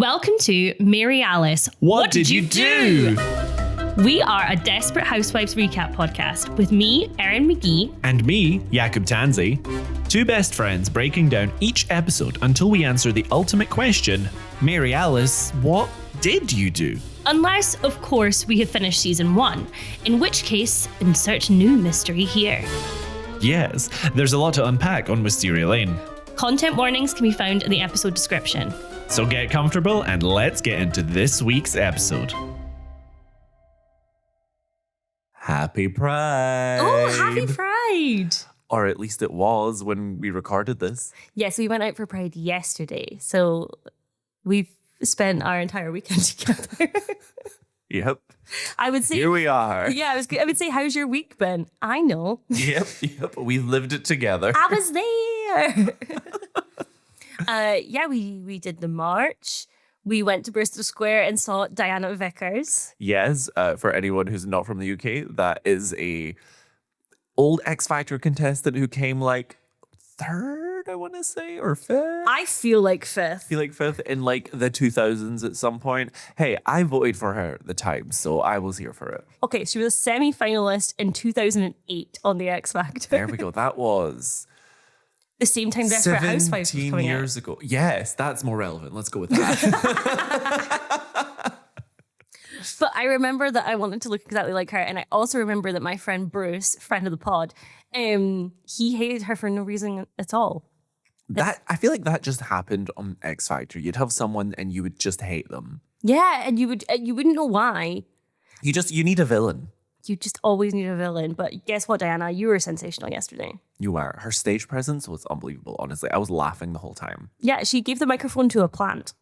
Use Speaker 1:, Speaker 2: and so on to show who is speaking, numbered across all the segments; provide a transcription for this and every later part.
Speaker 1: Welcome to Mary Alice.
Speaker 2: What did you do?
Speaker 1: We are a Desperate Housewives recap podcast with me, Erin McGee.
Speaker 2: And me, Jakub Tanzi. Two best friends breaking down each episode until we answer the ultimate question, Mary Alice, what did you do?
Speaker 1: Unless, of course, we have finished season 1, in which case, insert new mystery here.
Speaker 2: Yes, there's a lot to unpack on Wisteria Lane.
Speaker 1: Content warnings can be found in the episode description.
Speaker 2: So get comfortable and let's get into this week's episode. Happy Pride!
Speaker 1: Oh, happy Pride!
Speaker 2: Or at least it was when we recorded this.
Speaker 1: Yes, we went out for Pride yesterday, so we've spent our entire weekend together.
Speaker 2: Yep.
Speaker 1: I would say
Speaker 2: here we are.
Speaker 1: Yeah, I would say, how's your week been? I know.
Speaker 2: Yep. We've lived it together.
Speaker 1: I was there. We did the march. We went to Bristol Square and saw Diana Vickers.
Speaker 2: Yes, for anyone who's not from the UK, that is a old X Factor contestant who came like third, I want to say, or fifth.
Speaker 1: I feel like fifth.
Speaker 2: In like the 2000s at some point. Hey, I voted for her at the time, so I was here for it.
Speaker 1: Okay, she was a semi-finalist in 2008 on the X Factor.
Speaker 2: There we go. That was
Speaker 1: the same time Desperate Housewives was
Speaker 2: 17
Speaker 1: coming
Speaker 2: years
Speaker 1: out.
Speaker 2: ago. Yes, that's more relevant. Let's go with that.
Speaker 1: But I remember that I wanted to look exactly like her. And I also remember that my friend Bruce, friend of the pod, he hated her for no reason at all.
Speaker 2: I feel like that just happened on X Factor. You'd have someone and you would just hate them.
Speaker 1: Yeah, and you wouldn't know why.
Speaker 2: You need a villain.
Speaker 1: You just always need a villain. But guess what, Diana? You were sensational yesterday.
Speaker 2: You were. Her stage presence was unbelievable, honestly. I was laughing the whole time.
Speaker 1: Yeah, she gave the microphone to a plant.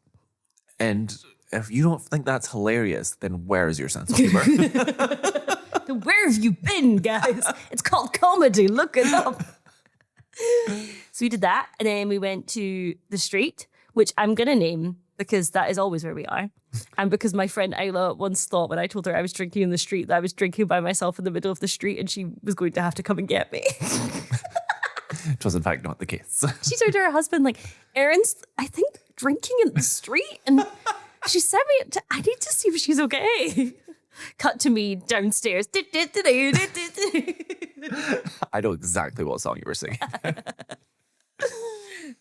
Speaker 2: And if you don't think that's hilarious, then where is your sense of humor?
Speaker 1: Where have you been, guys? It's called comedy. Look it up. So we did that. And then we went to the street, which I'm going to name because that is always where we are. And because my friend Isla once thought when I told her I was drinking in the street that I was drinking by myself in the middle of the street and she was going to have to come and get me.
Speaker 2: It was in fact not the case.
Speaker 1: She turned to her husband like, Erin's, I think, drinking in the street. And she sent me, I need to see if she's okay. Cut to me downstairs.
Speaker 2: I know exactly what song you were singing.
Speaker 1: But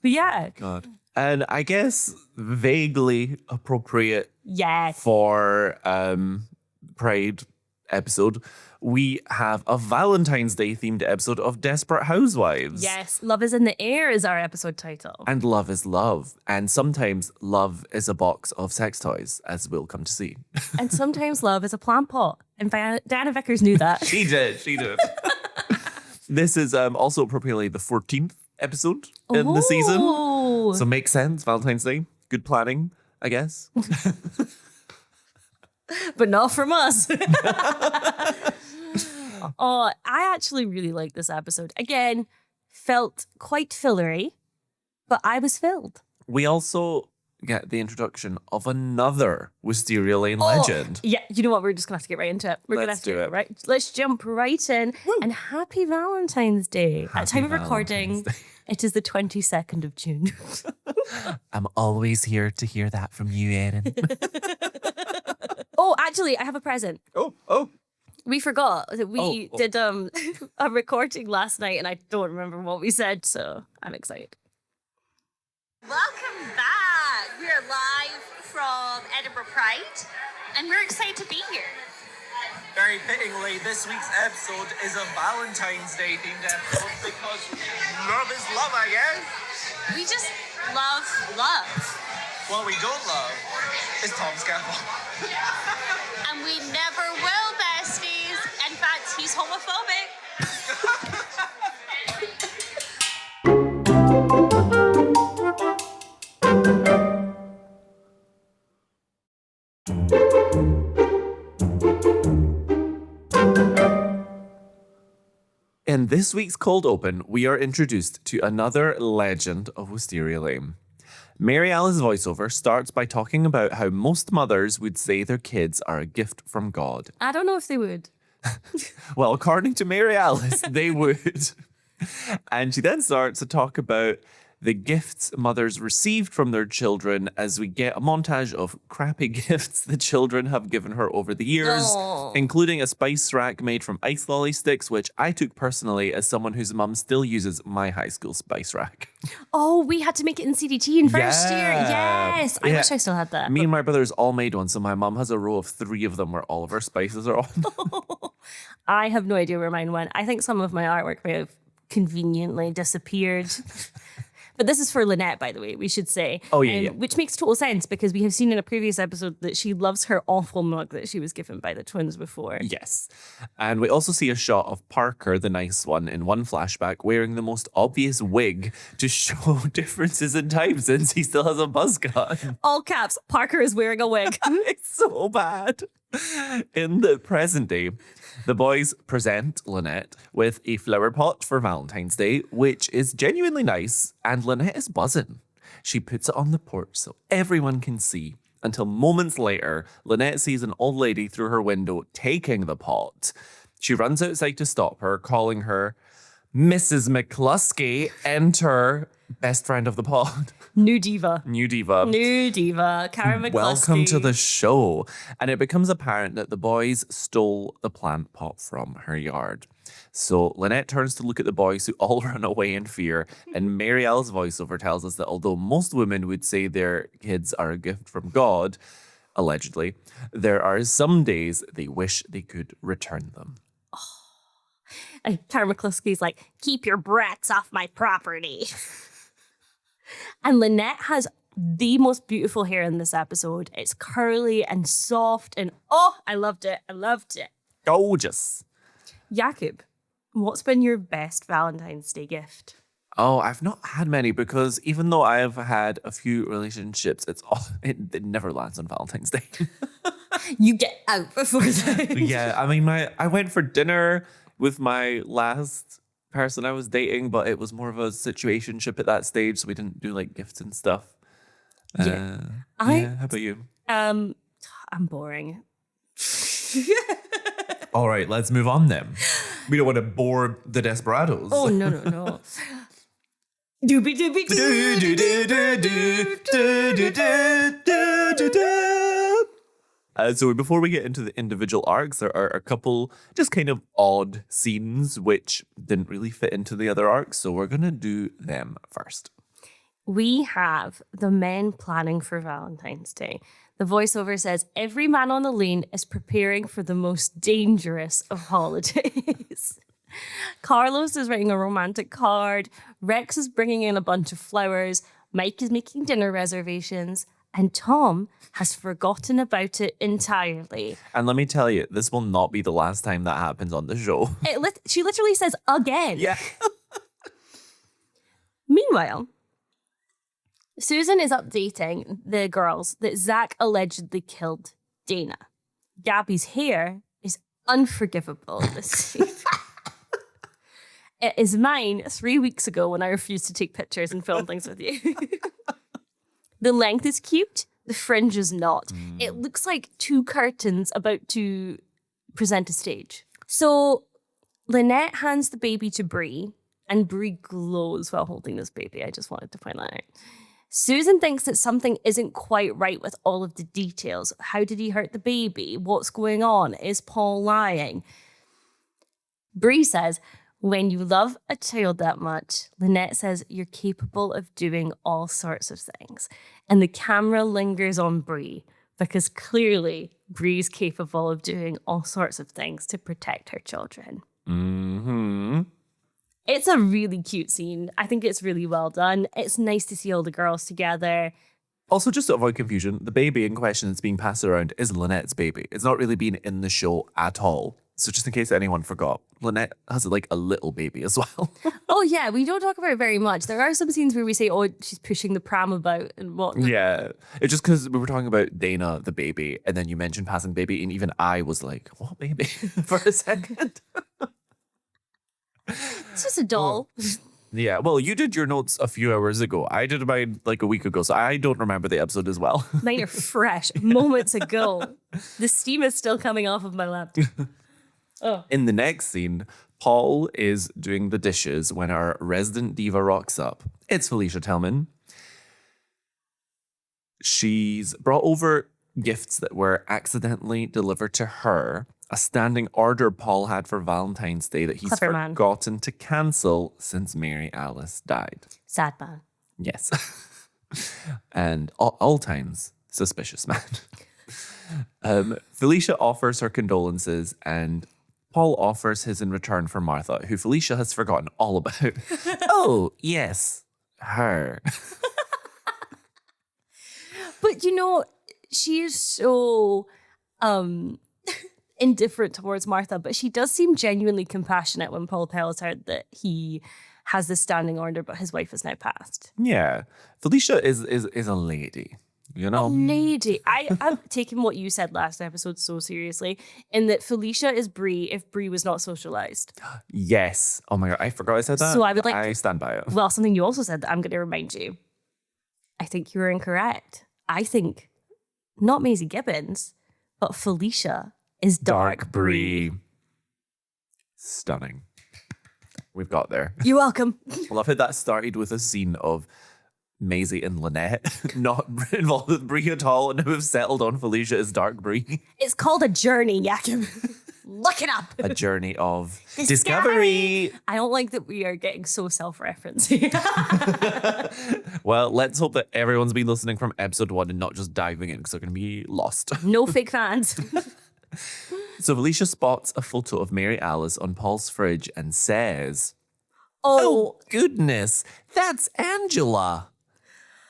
Speaker 1: yeah.
Speaker 2: God. And I guess vaguely appropriate
Speaker 1: Yes.
Speaker 2: for Pride episode, we have a Valentine's Day themed episode of Desperate Housewives.
Speaker 1: Yes. Love is in the Air is our episode title.
Speaker 2: And love is love. And sometimes love is a box of sex toys, as we'll come to see.
Speaker 1: And sometimes love is a plant pot. And Diana Vickers knew that.
Speaker 2: She did. This is also appropriately the 14th episode in the season. So makes sense. Valentine's Day. Good planning, I guess.
Speaker 1: But not from us. Oh, I actually really like this episode. Again, felt quite fillery, but I was filled.
Speaker 2: We also get the introduction of another Wisteria Lane legend.
Speaker 1: Yeah, you know what? We're just going to have to get right into it.
Speaker 2: Let's do it.
Speaker 1: Right? Let's jump right in. Woo. And happy Valentine's Day. At time of recording, it is the 22nd of June.
Speaker 2: I'm always here to hear that from you, Erin.
Speaker 1: Oh, actually, I have a present.
Speaker 2: Oh.
Speaker 1: We forgot that we did a recording last night and I don't remember what we said, so I'm excited.
Speaker 3: Welcome back. We're live from Edinburgh Pride and we're excited to be here.
Speaker 4: Very fittingly, this week's episode is a Valentine's Day themed episode because love is love, I guess.
Speaker 3: We just love love.
Speaker 4: What we don't love is Tom Scavo.
Speaker 3: And we never will, besties. In fact, he's homophobic.
Speaker 2: In this week's Cold Open, we are introduced to another legend of Wisteria Lane. Mary Alice's voiceover starts by talking about how most mothers would say their kids are a gift from God.
Speaker 1: I don't know if they would.
Speaker 2: Well, according to Mary Alice, they would. And she then starts to talk about the gifts mothers received from their children as we get a montage of crappy gifts the children have given her over the years,
Speaker 1: Aw.
Speaker 2: including a spice rack made from ice lolly sticks, which I took personally as someone whose mum still uses my high school spice rack.
Speaker 1: Oh, we had to make it in CDT in first year.
Speaker 2: Yeah.
Speaker 1: Yes. I
Speaker 2: Yeah.
Speaker 1: wish I still had that.
Speaker 2: Me and my brothers all made one, so my mum has a row of 3 of them where all of her spices are on.
Speaker 1: I have no idea where mine went. I think some of my artwork may have conveniently disappeared. But this is for Lynette, by the way, we should say.
Speaker 2: Oh, yeah.
Speaker 1: Which makes total sense because we have seen in a previous episode that she loves her awful mug that she was given by the twins before.
Speaker 2: Yes. And we also see a shot of Parker, the nice one, in one flashback, wearing the most obvious wig to show differences in time since he still has a buzz cut.
Speaker 1: All caps, Parker is wearing a wig.
Speaker 2: It's so bad. In the present day, the boys present Lynette with a flower pot for Valentine's Day, which is genuinely nice, and Lynette is buzzing. She puts it on the porch so everyone can see, until moments later, Lynette sees an old lady through her window taking the pot. She runs outside to stop her, calling her Mrs. McCluskey, enter best friend of the pod.
Speaker 1: New diva.
Speaker 2: New diva.
Speaker 1: New diva. Karen McCluskey.
Speaker 2: Welcome to the show. And it becomes apparent that the boys stole the plant pot from her yard. So Lynette turns to look at the boys who all run away in fear. And Mary L's voiceover tells us that although most women would say their kids are a gift from God, allegedly, there are some days they wish they could return them.
Speaker 1: And Karen McCluskey's like, keep your brats off my property. And Lynette has the most beautiful hair in this episode. It's curly and soft and I loved it. I loved it.
Speaker 2: Gorgeous.
Speaker 1: Jakub, what's been your best Valentine's Day gift?
Speaker 2: Oh, I've not had many because even though I have had a few relationships, it never lands on Valentine's Day.
Speaker 1: You get out before that.
Speaker 2: Yeah, I mean, I went for dinner with my last person I was dating, but it was more of a situationship at that stage, so we didn't do like gifts and stuff.
Speaker 1: Yeah.
Speaker 2: How about you?
Speaker 1: I'm boring.
Speaker 2: All right, let's move on then. We don't want to bore the desperados.
Speaker 1: Oh, no. Doobie doobie doo.
Speaker 2: So before we get into the individual arcs, there are a couple just kind of odd scenes which didn't really fit into the other arcs, so we're going to do them first.
Speaker 1: We have the men planning for Valentine's Day. The voiceover says, every man on the lane is preparing for the most dangerous of holidays. Carlos is writing a romantic card. Rex is bringing in a bunch of flowers. Mike is making dinner reservations. And Tom has forgotten about it entirely.
Speaker 2: And let me tell you, this will not be the last time that happens on the show.
Speaker 1: She literally says again.
Speaker 2: Yeah.
Speaker 1: Meanwhile, Susan is updating the girls that Zach allegedly killed Dana. Gabby's hair is unforgivable this season. It is mine 3 weeks ago when I refused to take pictures and film things with you. The length is cute. The fringe is not. It looks like 2 curtains about to present a stage. So Lynette hands the baby to Bree, and Bree glows while holding this baby. I just wanted to point that out. Susan thinks that something isn't quite right with all of the details. How did he hurt the baby? What's going on? Is Paul lying? Bree says, when you love a child that much, Lynette says you're capable of doing all sorts of things. And the camera lingers on Bree because clearly Bree's capable of doing all sorts of things to protect her children.
Speaker 2: Mm-hmm.
Speaker 1: It's a really cute scene. I think it's really well done. It's nice to see all the girls together.
Speaker 2: Also, just to avoid confusion, the baby in question that's being passed around is Lynette's baby. It's not really been in the show at all. So just in case anyone forgot, Lynette has like a little baby as well.
Speaker 1: Oh yeah, we don't talk about it very much. There are some scenes where we say, oh, she's pushing the pram about and what.
Speaker 2: Yeah. It's just because we were talking about Dana, the baby, and then you mentioned passing baby, and even I was like, what baby? For a second.
Speaker 1: It's just a doll.
Speaker 2: Yeah, well, you did your notes a few hours ago. I did mine like a week ago, so I don't remember the episode as well.
Speaker 1: Mine are fresh, moments ago. The steam is still coming off of my laptop.
Speaker 2: In the next scene, Paul is doing the dishes when our resident diva rocks up. It's Felicia Tillman. She's brought over gifts that were accidentally delivered to her, a standing order Paul had for Valentine's Day that he's
Speaker 1: Clever man.
Speaker 2: forgotten to cancel since Mary Alice died.
Speaker 1: Sad man.
Speaker 2: Yes. And all times, suspicious man. Felicia offers her condolences and Paul offers his in return for Martha, who Felicia has forgotten all about. Oh, yes, her.
Speaker 1: But she is so indifferent towards Martha, but she does seem genuinely compassionate when Paul tells her that he has this standing order, but his wife has now passed.
Speaker 2: Yeah. Felicia is a lady, you know?
Speaker 1: Lady. I'm taking what you said last episode so seriously, in that Felicia is Brie if Brie was not socialized.
Speaker 2: Yes. Oh my God, I forgot I said that.
Speaker 1: So I would like
Speaker 2: I stand by it.
Speaker 1: Well, something you also said that I'm going to remind you. I think you were incorrect. I think not Maisie Gibbons, but Felicia is dark Brie.
Speaker 2: Stunning. We've got there.
Speaker 1: You're welcome.
Speaker 2: I love how that started with a scene of Maisie and Lynette not involved with Brie at all, and now we've settled on Felicia as dark Brie.
Speaker 1: It's called a journey, Jakub. Look it up.
Speaker 2: A journey of discovery.
Speaker 1: I don't like that we are getting so self-referencing.
Speaker 2: Well, let's hope that everyone's been listening from episode 1 and not just diving in because they're going to be lost.
Speaker 1: No fake fans.
Speaker 2: So Felicia spots a photo of Mary Alice on Paul's fridge and says,
Speaker 1: Oh,
Speaker 2: goodness, that's Angela.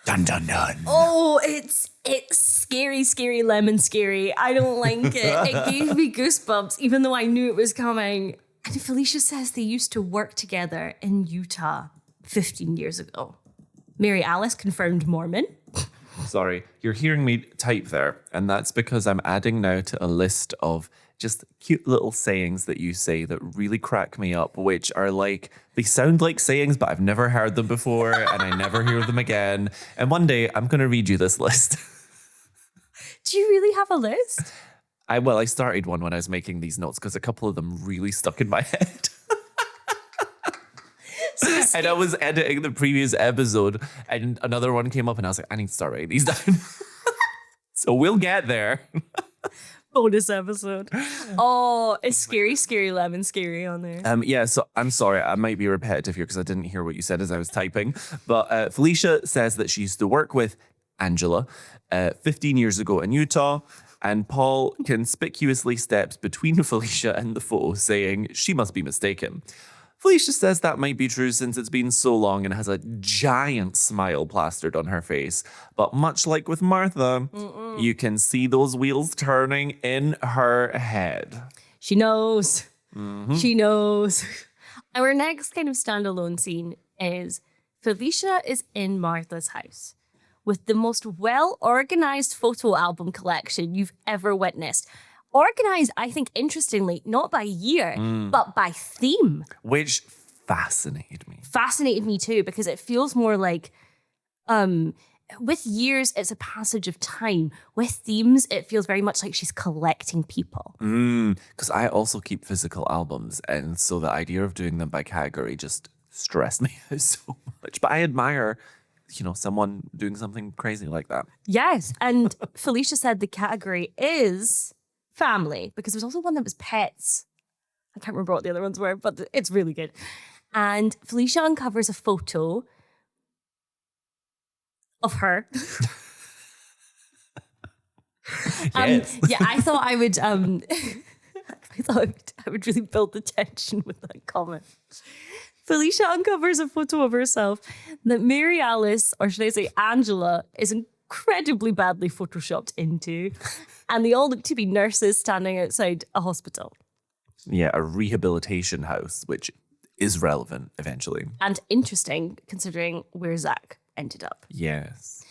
Speaker 2: Dun, dun, dun.
Speaker 1: Oh, it's scary, scary, lemon scary. I don't like it. It gave me goosebumps, even though I knew it was coming. And Felicia says they used to work together in Utah 15 years ago. Mary Alice confirmed Mormon.
Speaker 2: Sorry, you're hearing me type there, and that's because I'm adding now to a list of just cute little sayings that you say that really crack me up, which are like, they sound like sayings, but I've never heard them before, and I never hear them again. And one day, I'm going to read you this list.
Speaker 1: Do you really have a list?
Speaker 2: I started one when I was making these notes, because a couple of them really stuck in my head. And I was editing the previous episode, and another one came up, and I was like, I need to start writing these down. So we'll get there.
Speaker 1: Bonus episode. Oh, it's scary, scary, lemon scary on there.
Speaker 2: Yeah, so I'm sorry, I might be repetitive here because I didn't hear what you said as I was typing. But Felicia says that she used to work with Angela 15 years ago in Utah, and Paul conspicuously steps between Felicia and the photo, saying she must be mistaken. Felicia says that might be true since it's been so long and has a giant smile plastered on her face. But much like with Martha, you can see those wheels turning in her head.
Speaker 1: She knows. Mm-hmm. She knows. Our next kind of standalone scene is Felicia is in Martha's house with the most well-organized photo album collection you've ever witnessed. Organized, I think, interestingly, not by year, but by theme.
Speaker 2: Which fascinated me.
Speaker 1: Fascinated me too, because it feels more like, with years, it's a passage of time. With themes, it feels very much like she's collecting people.
Speaker 2: Because I also keep physical albums, and so the idea of doing them by category just stressed me out so much. But I admire, someone doing something crazy like that.
Speaker 1: Yes, and Felicia said the category is family, because there's also one that was pets. I can't remember what the other ones were, but it's really good. And Felicia uncovers a photo of her.
Speaker 2: Yes.
Speaker 1: Yeah, I thought I would I would really build the tension with that comment. Felicia uncovers a photo of herself that Mary Alice, or should I say Angela, is incredibly badly photoshopped into. And they all look to be nurses standing outside a hospital.
Speaker 2: Yeah, a rehabilitation house, which is relevant eventually.
Speaker 1: And interesting, considering where Zach ended up.
Speaker 2: Yes.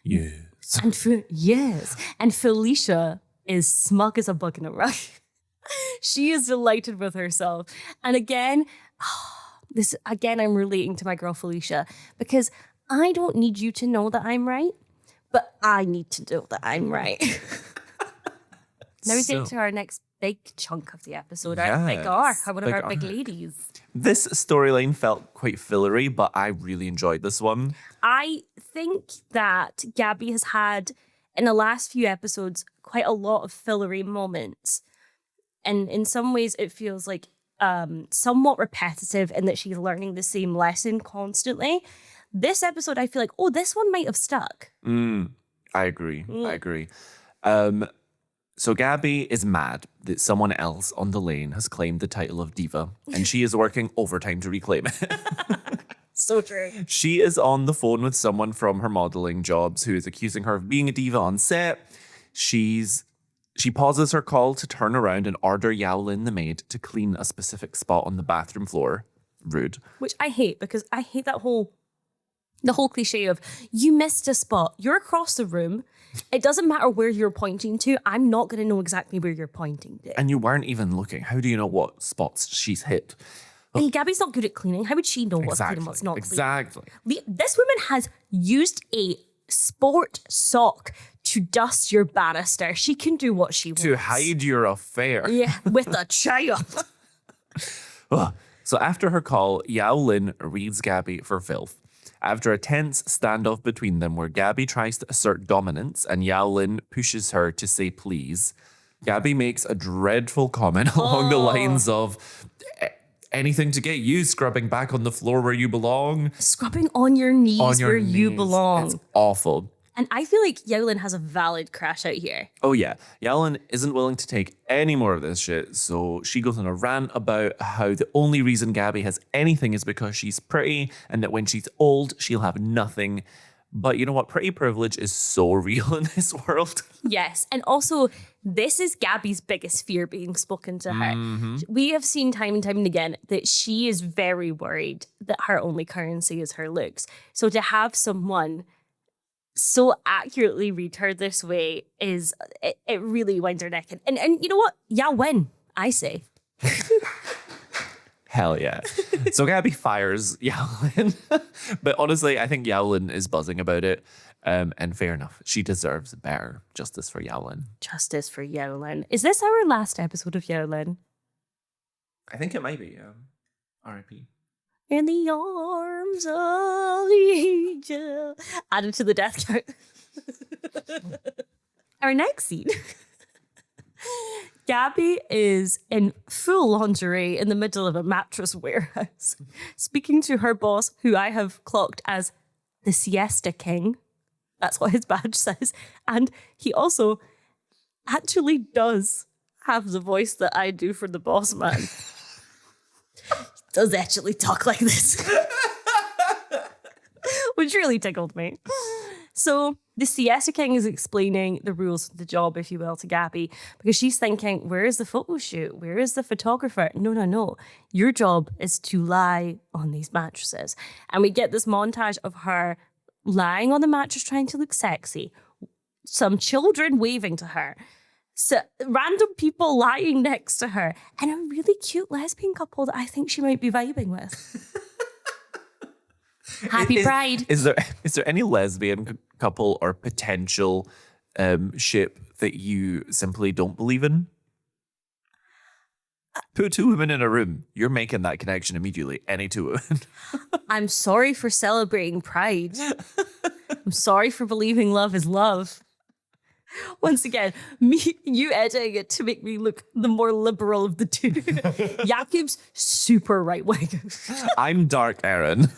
Speaker 2: Yes.
Speaker 1: And Felicia is smug as a bug in a rug. She is delighted with herself. And again, I'm relating to my girl Felicia, because I don't need you to know that I'm right, but I need to know that I'm right. Now we get to our next big chunk of the episode,
Speaker 2: Yes,
Speaker 1: aren't they? Gar, one of
Speaker 2: big
Speaker 1: our big
Speaker 2: arc.
Speaker 1: ladies.
Speaker 2: This storyline felt quite fillery, but I really enjoyed this one.
Speaker 1: I think that Gaby has had, in the last few episodes, quite a lot of fillery moments. And in some ways, it feels like somewhat repetitive in that she's learning the same lesson constantly. This episode, I feel like, this one might have stuck.
Speaker 2: I agree. I agree. So Gaby is mad that someone else on the lane has claimed the title of diva, and she is working overtime to reclaim it.
Speaker 1: So true.
Speaker 2: She is on the phone with someone from her modeling jobs who is accusing her of being a diva on set. She pauses her call to turn around and order Yowlin, the maid, to clean a specific spot on the bathroom floor. Rude.
Speaker 1: Which I hate, because I hate the whole cliche of, you missed a spot. You're across the room. It doesn't matter where you're pointing to. I'm not going to know exactly where you're pointing to.
Speaker 2: And you weren't even looking. How do you know what spots she's hit?
Speaker 1: And Gaby's not good at cleaning. How would she know what's clean and what's not clean?
Speaker 2: Exactly.
Speaker 1: This woman has used a sport sock to dust your banister. She can do what she wants.
Speaker 2: To hide your affair.
Speaker 1: Yeah, with a child.
Speaker 2: So after her call, Yowlin reads Gaby for filth. After a tense standoff between them where Gaby tries to assert dominance and Yowlin pushes her to say please, Gaby makes a dreadful comment along the lines of, anything to get you scrubbing back on the floor where you belong.
Speaker 1: Scrubbing on your knees where you
Speaker 2: knees.
Speaker 1: belong.
Speaker 2: It's awful.
Speaker 1: And I feel like Yowlin has a valid crash out here.
Speaker 2: Oh yeah, Yowlin isn't willing to take any more of this shit, so she goes on a rant about how the only reason Gaby has anything is because she's pretty, and that when she's old, she'll have nothing. But you know what? Pretty privilege is so real in this world.
Speaker 1: Yes, and also, this is Gaby's biggest fear being spoken to her.
Speaker 2: Mm-hmm.
Speaker 1: We have seen time and time and again that she is very worried that her only currency is her looks. So to have someone so accurately read her this way it really winds her neck. And you know what? Yeah, win, I say.
Speaker 2: Hell yeah. So Gaby fires Yowlin. But honestly, I think Yowlin is buzzing about it. And fair enough. She deserves better. Justice for Yowlin.
Speaker 1: Justice for Yowlin. Is this our last episode of Yowlin?
Speaker 2: I think it might be, yeah. R.I.P.
Speaker 1: In the arms of the angel. Added to the death count. Our next scene. Gaby is in full lingerie in the middle of a mattress warehouse, speaking to her boss, who I have clocked as the Siesta King. That's what his badge says. And he also actually does have the voice that I do for the boss man. Does actually talk like this. Which really tickled me. So the Siesta King is explaining the rules of the job, if you will, to Gaby, because she's thinking, where is the photo shoot? Where is the photographer? No. Your job is to lie on these mattresses. And we get this montage of her lying on the mattress trying to look sexy. Some children waving to her. So random people lying next to her, and a really cute lesbian couple that I think she might be vibing with. Happy Pride.
Speaker 2: Is there any lesbian couple or potential ship that you simply don't believe in? Put two women in a room. You're making that connection immediately. Any two women.
Speaker 1: I'm sorry for celebrating Pride. I'm sorry for believing love is love. Once again, you editing it to make me look the more liberal of the two. Jakub's super right wing.
Speaker 2: I'm dark Erin.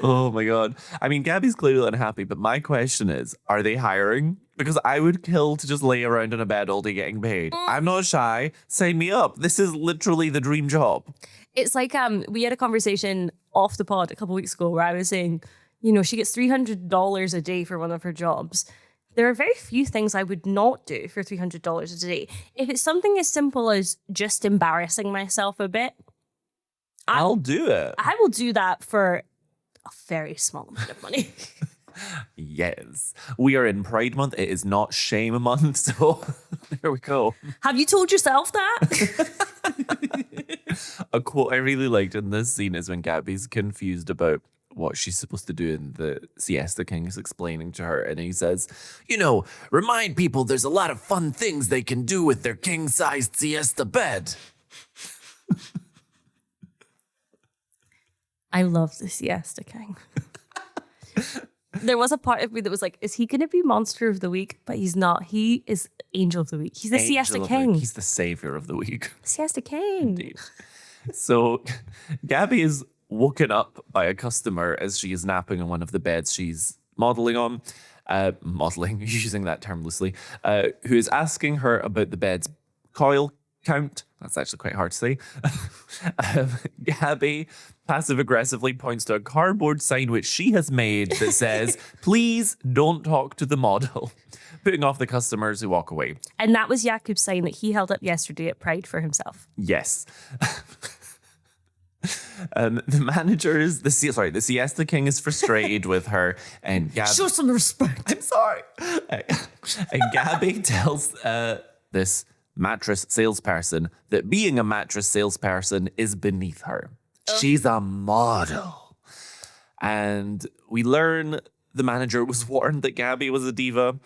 Speaker 2: Oh my God. I mean, Gaby's clearly unhappy, but my question is, are they hiring? Because I would kill to just lay around in a bed all day getting paid. I'm not shy. Sign me up. This is literally the dream job.
Speaker 1: It's like we had a conversation off the pod a couple weeks ago where I was saying, you know, she gets $300 a day for one of her jobs. There are very few things I would not do for $300 a day. If it's something as simple as just embarrassing myself a bit,
Speaker 2: I'll do it.
Speaker 1: I will do that for a very small amount of money.
Speaker 2: Yes. We are in Pride Month. It is not Shame Month. So there we go.
Speaker 1: Have you told yourself that?
Speaker 2: A quote I really liked in this scene is when Gaby's confused about what she's supposed to do, and the Siesta King is explaining to her, and he says, remind people there's a lot of fun things they can do with their king-sized siesta bed.
Speaker 1: I love the Siesta King. There was a part of me that was like, is he going to be Monster of the Week? But he's not. He is Angel of the Week. He's the Siesta King.
Speaker 2: He's the savior of the week.
Speaker 1: Siesta King.
Speaker 2: Indeed. So Gaby is woken up by a customer as she is napping on one of the beds she's modeling on. Modeling, using that term loosely. Who is asking her about the bed's coil count. That's actually quite hard to say. Gaby passive-aggressively points to a cardboard sign which she has made that says, please don't talk to the model, putting off the customers who walk away.
Speaker 1: And that was Jakub's sign that he held up yesterday at Pride for himself.
Speaker 2: Yes. The manager is, the Siesta King is frustrated with her, and Gaby...
Speaker 1: Show some respect.
Speaker 2: I'm sorry. And Gaby tells this mattress salesperson that being a mattress salesperson is beneath her. She's a model. And we learn the manager was warned that Gaby was a diva.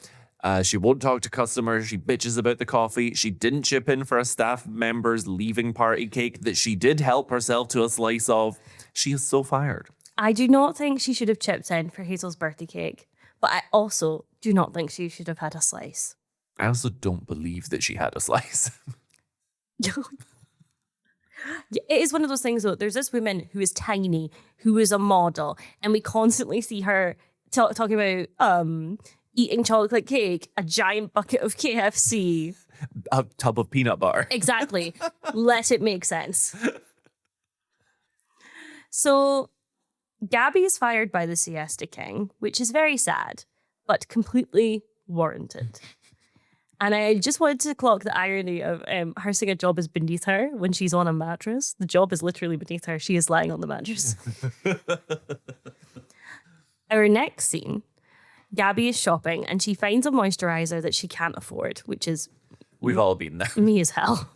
Speaker 2: She won't talk to customers. She bitches about the coffee. She didn't chip in for a staff member's leaving party cake that she did help herself to a slice of. She is so fired.
Speaker 1: I do not think she should have chipped in for Hazel's birthday cake, but I also do not think she should have had a slice.
Speaker 2: I also don't believe that she had a slice.
Speaker 1: It is one of those things, though. There's this woman who is tiny, who is a model, and we constantly see her talking about eating chocolate cake, a giant bucket of KFC.
Speaker 2: A tub of peanut butter.
Speaker 1: Exactly. Let it make sense. So Gaby is fired by the Siesta King, which is very sad, but completely warranted. And I just wanted to clock the irony of her saying a job is beneath her when she's on a mattress. The job is literally beneath her. She is lying on the mattress. Our next scene, Gaby is shopping and she finds a moisturizer that she can't afford, which is...
Speaker 2: We've all been there.
Speaker 1: Me as hell.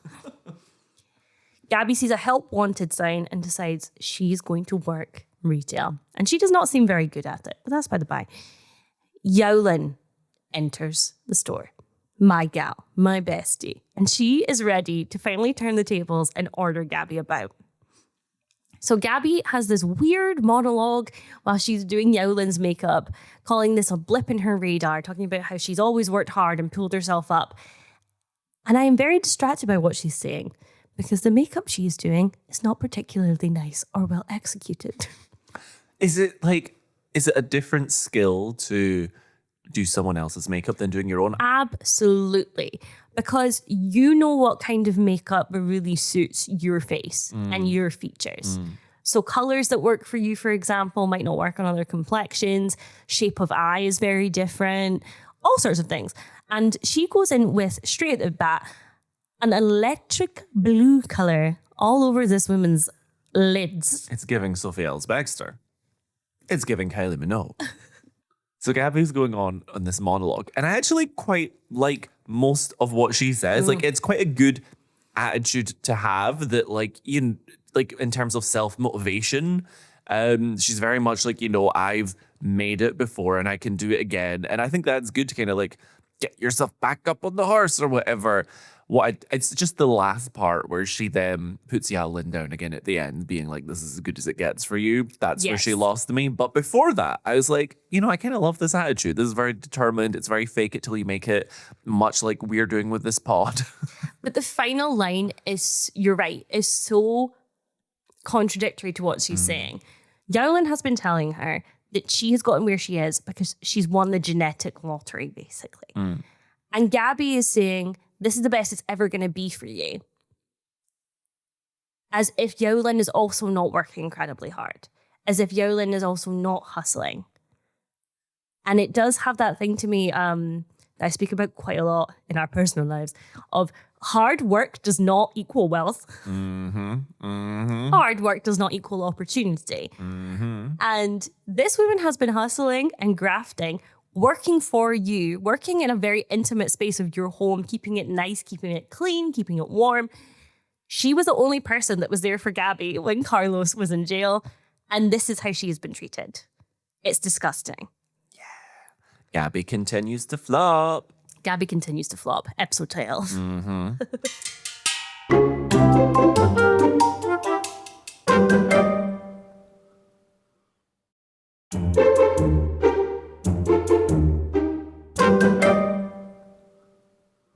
Speaker 1: Gaby sees a help wanted sign and decides she's going to work retail. And she does not seem very good at it, but that's by the by. Yowlin enters the store. My gal, my bestie. And she is ready to finally turn the tables and order Gaby about. So Gaby has this weird monologue while she's doing Yowlin's makeup, calling this a blip in her radar, talking about how she's always worked hard and pulled herself up. And I am very distracted by what she's saying because the makeup she's doing is not particularly nice or well executed.
Speaker 2: Is it a different skill to do someone else's makeup than doing your own?
Speaker 1: Absolutely. Because you know what kind of makeup really suits your face and your features. So colors that work for you, for example, might not work on other complexions. Shape of eye is very different. All sorts of things. And she goes in with, straight at the bat, an electric blue color all over this woman's lids.
Speaker 2: It's giving Sophie Ellis-Bextor. It's giving Kylie Minogue. So Gaby's going on this monologue, and I actually quite like most of what she says. Like, it's quite a good attitude to have that, like, in terms of self-motivation. She's very much like, I've made it before and I can do it again. And I think that's good to kind of like get yourself back up on the horse or whatever. It's just the last part where she then puts Yowlin down again at the end, being like, this is as good as it gets for you. That's where she lost me. But before that, I was like, I kind of love this attitude. This is very determined. It's very fake it till you make it, much like we're doing with this pod.
Speaker 1: But the final line is, you're right, is so contradictory to what she's saying. Yowlin has been telling her that she has gotten where she is because she's won the genetic lottery, basically. And Gaby is saying, this is the best it's ever going to be for you. As if Yowlin is also not working incredibly hard. As if Yowlin is also not hustling. And it does have that thing to me that I speak about quite a lot in our personal lives of hard work does not equal wealth. Hard work does not equal opportunity. And this woman has been hustling and grafting, working for you, working in a very intimate space of your home, keeping it nice, keeping it clean, keeping it warm. She was the only person that was there for Gaby when Carlos was in jail. And this is how she has been treated. It's disgusting.
Speaker 2: Gaby continues to flop.
Speaker 1: Gaby continues to flop. Episode title.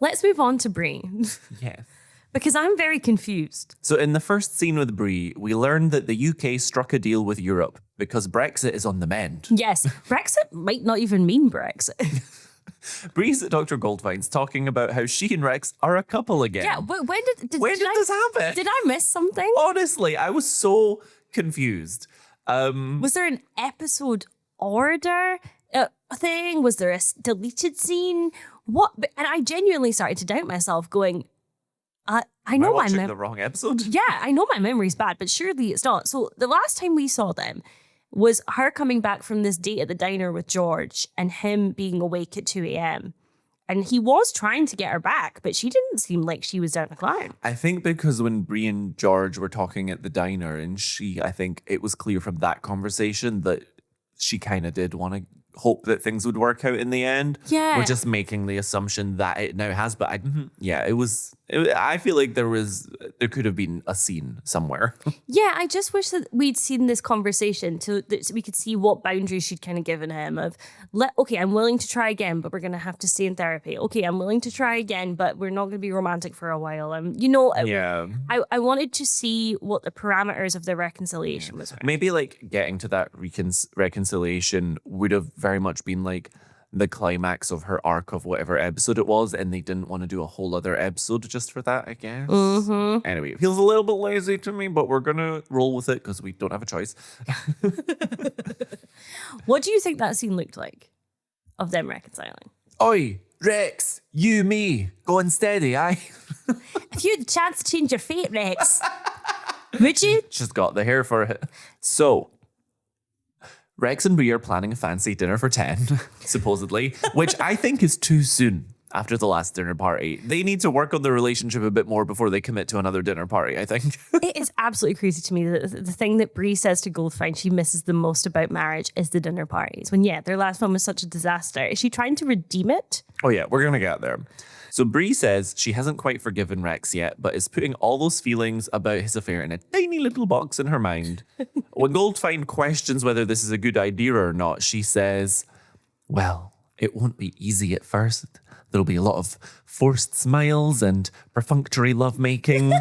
Speaker 1: Let's move on to Brie.
Speaker 2: Yes.
Speaker 1: Because I'm very confused.
Speaker 2: So in the first scene with Brie, we learned that the UK struck a deal with Europe because Brexit is on the mend.
Speaker 1: Yes, Brexit might not even mean Brexit.
Speaker 2: Brie's at Dr. Goldfine's talking about how she and Rex are a couple again.
Speaker 1: Yeah, but when did
Speaker 2: this happen?
Speaker 1: Did I miss something?
Speaker 2: Honestly, I was so confused.
Speaker 1: Was there an episode order thing? Was there a deleted scene? What? And I genuinely started to doubt myself, going, I
Speaker 2: Am I
Speaker 1: know
Speaker 2: watching the wrong episode?
Speaker 1: Yeah, I know my memory's bad, but surely it's not. So the last time we saw them was her coming back from this date at the diner with George and him being awake at 2 a.m. And he was trying to get her back, but she didn't seem like she was down to climb.
Speaker 2: I think because when Brie and George were talking at the diner, and I think it was clear from that conversation that she kind of did want to hope that things would work out in the end.
Speaker 1: Yeah.
Speaker 2: We're just making the assumption that it now has, but I feel like there could have been a scene somewhere.
Speaker 1: Yeah, I just wish that we'd seen this conversation so that we could see what boundaries she'd kind of given him of, okay, I'm willing to try again, but we're going to have to stay in therapy. Okay, I'm willing to try again, but we're not going to be romantic for a while.
Speaker 2: Yeah.
Speaker 1: I wanted to see what the parameters of the reconciliation was.
Speaker 2: Maybe like getting to that reconciliation would have very much been like the climax of her arc of whatever episode it was, and they didn't want to do a whole other episode just for that, I guess.
Speaker 1: Mm-hmm.
Speaker 2: Anyway, it feels a little bit lazy to me, but we're gonna roll with it because we don't have a choice.
Speaker 1: What do you think that scene looked like of them reconciling?
Speaker 2: Oi, Rex, you, me, going steady, aye?
Speaker 1: If you had the chance to change your fate, Rex, would you?
Speaker 2: She's got the hair for it. So, Rex and Brie are planning a fancy dinner for 10, supposedly, which I think is too soon after the last dinner party. They need to work on their relationship a bit more before they commit to another dinner party, I think.
Speaker 1: It is absolutely crazy to me that the thing that Brie says to Goldfine she misses the most about marriage is the dinner parties. When, their last one was such a disaster. Is she trying to redeem it?
Speaker 2: Oh yeah, we're going to get there. So Brie says she hasn't quite forgiven Rex yet, but is putting all those feelings about his affair in a tiny little box in her mind. When Goldfine questions whether this is a good idea or not, she says, well, it won't be easy at first. There'll be a lot of forced smiles and perfunctory lovemaking.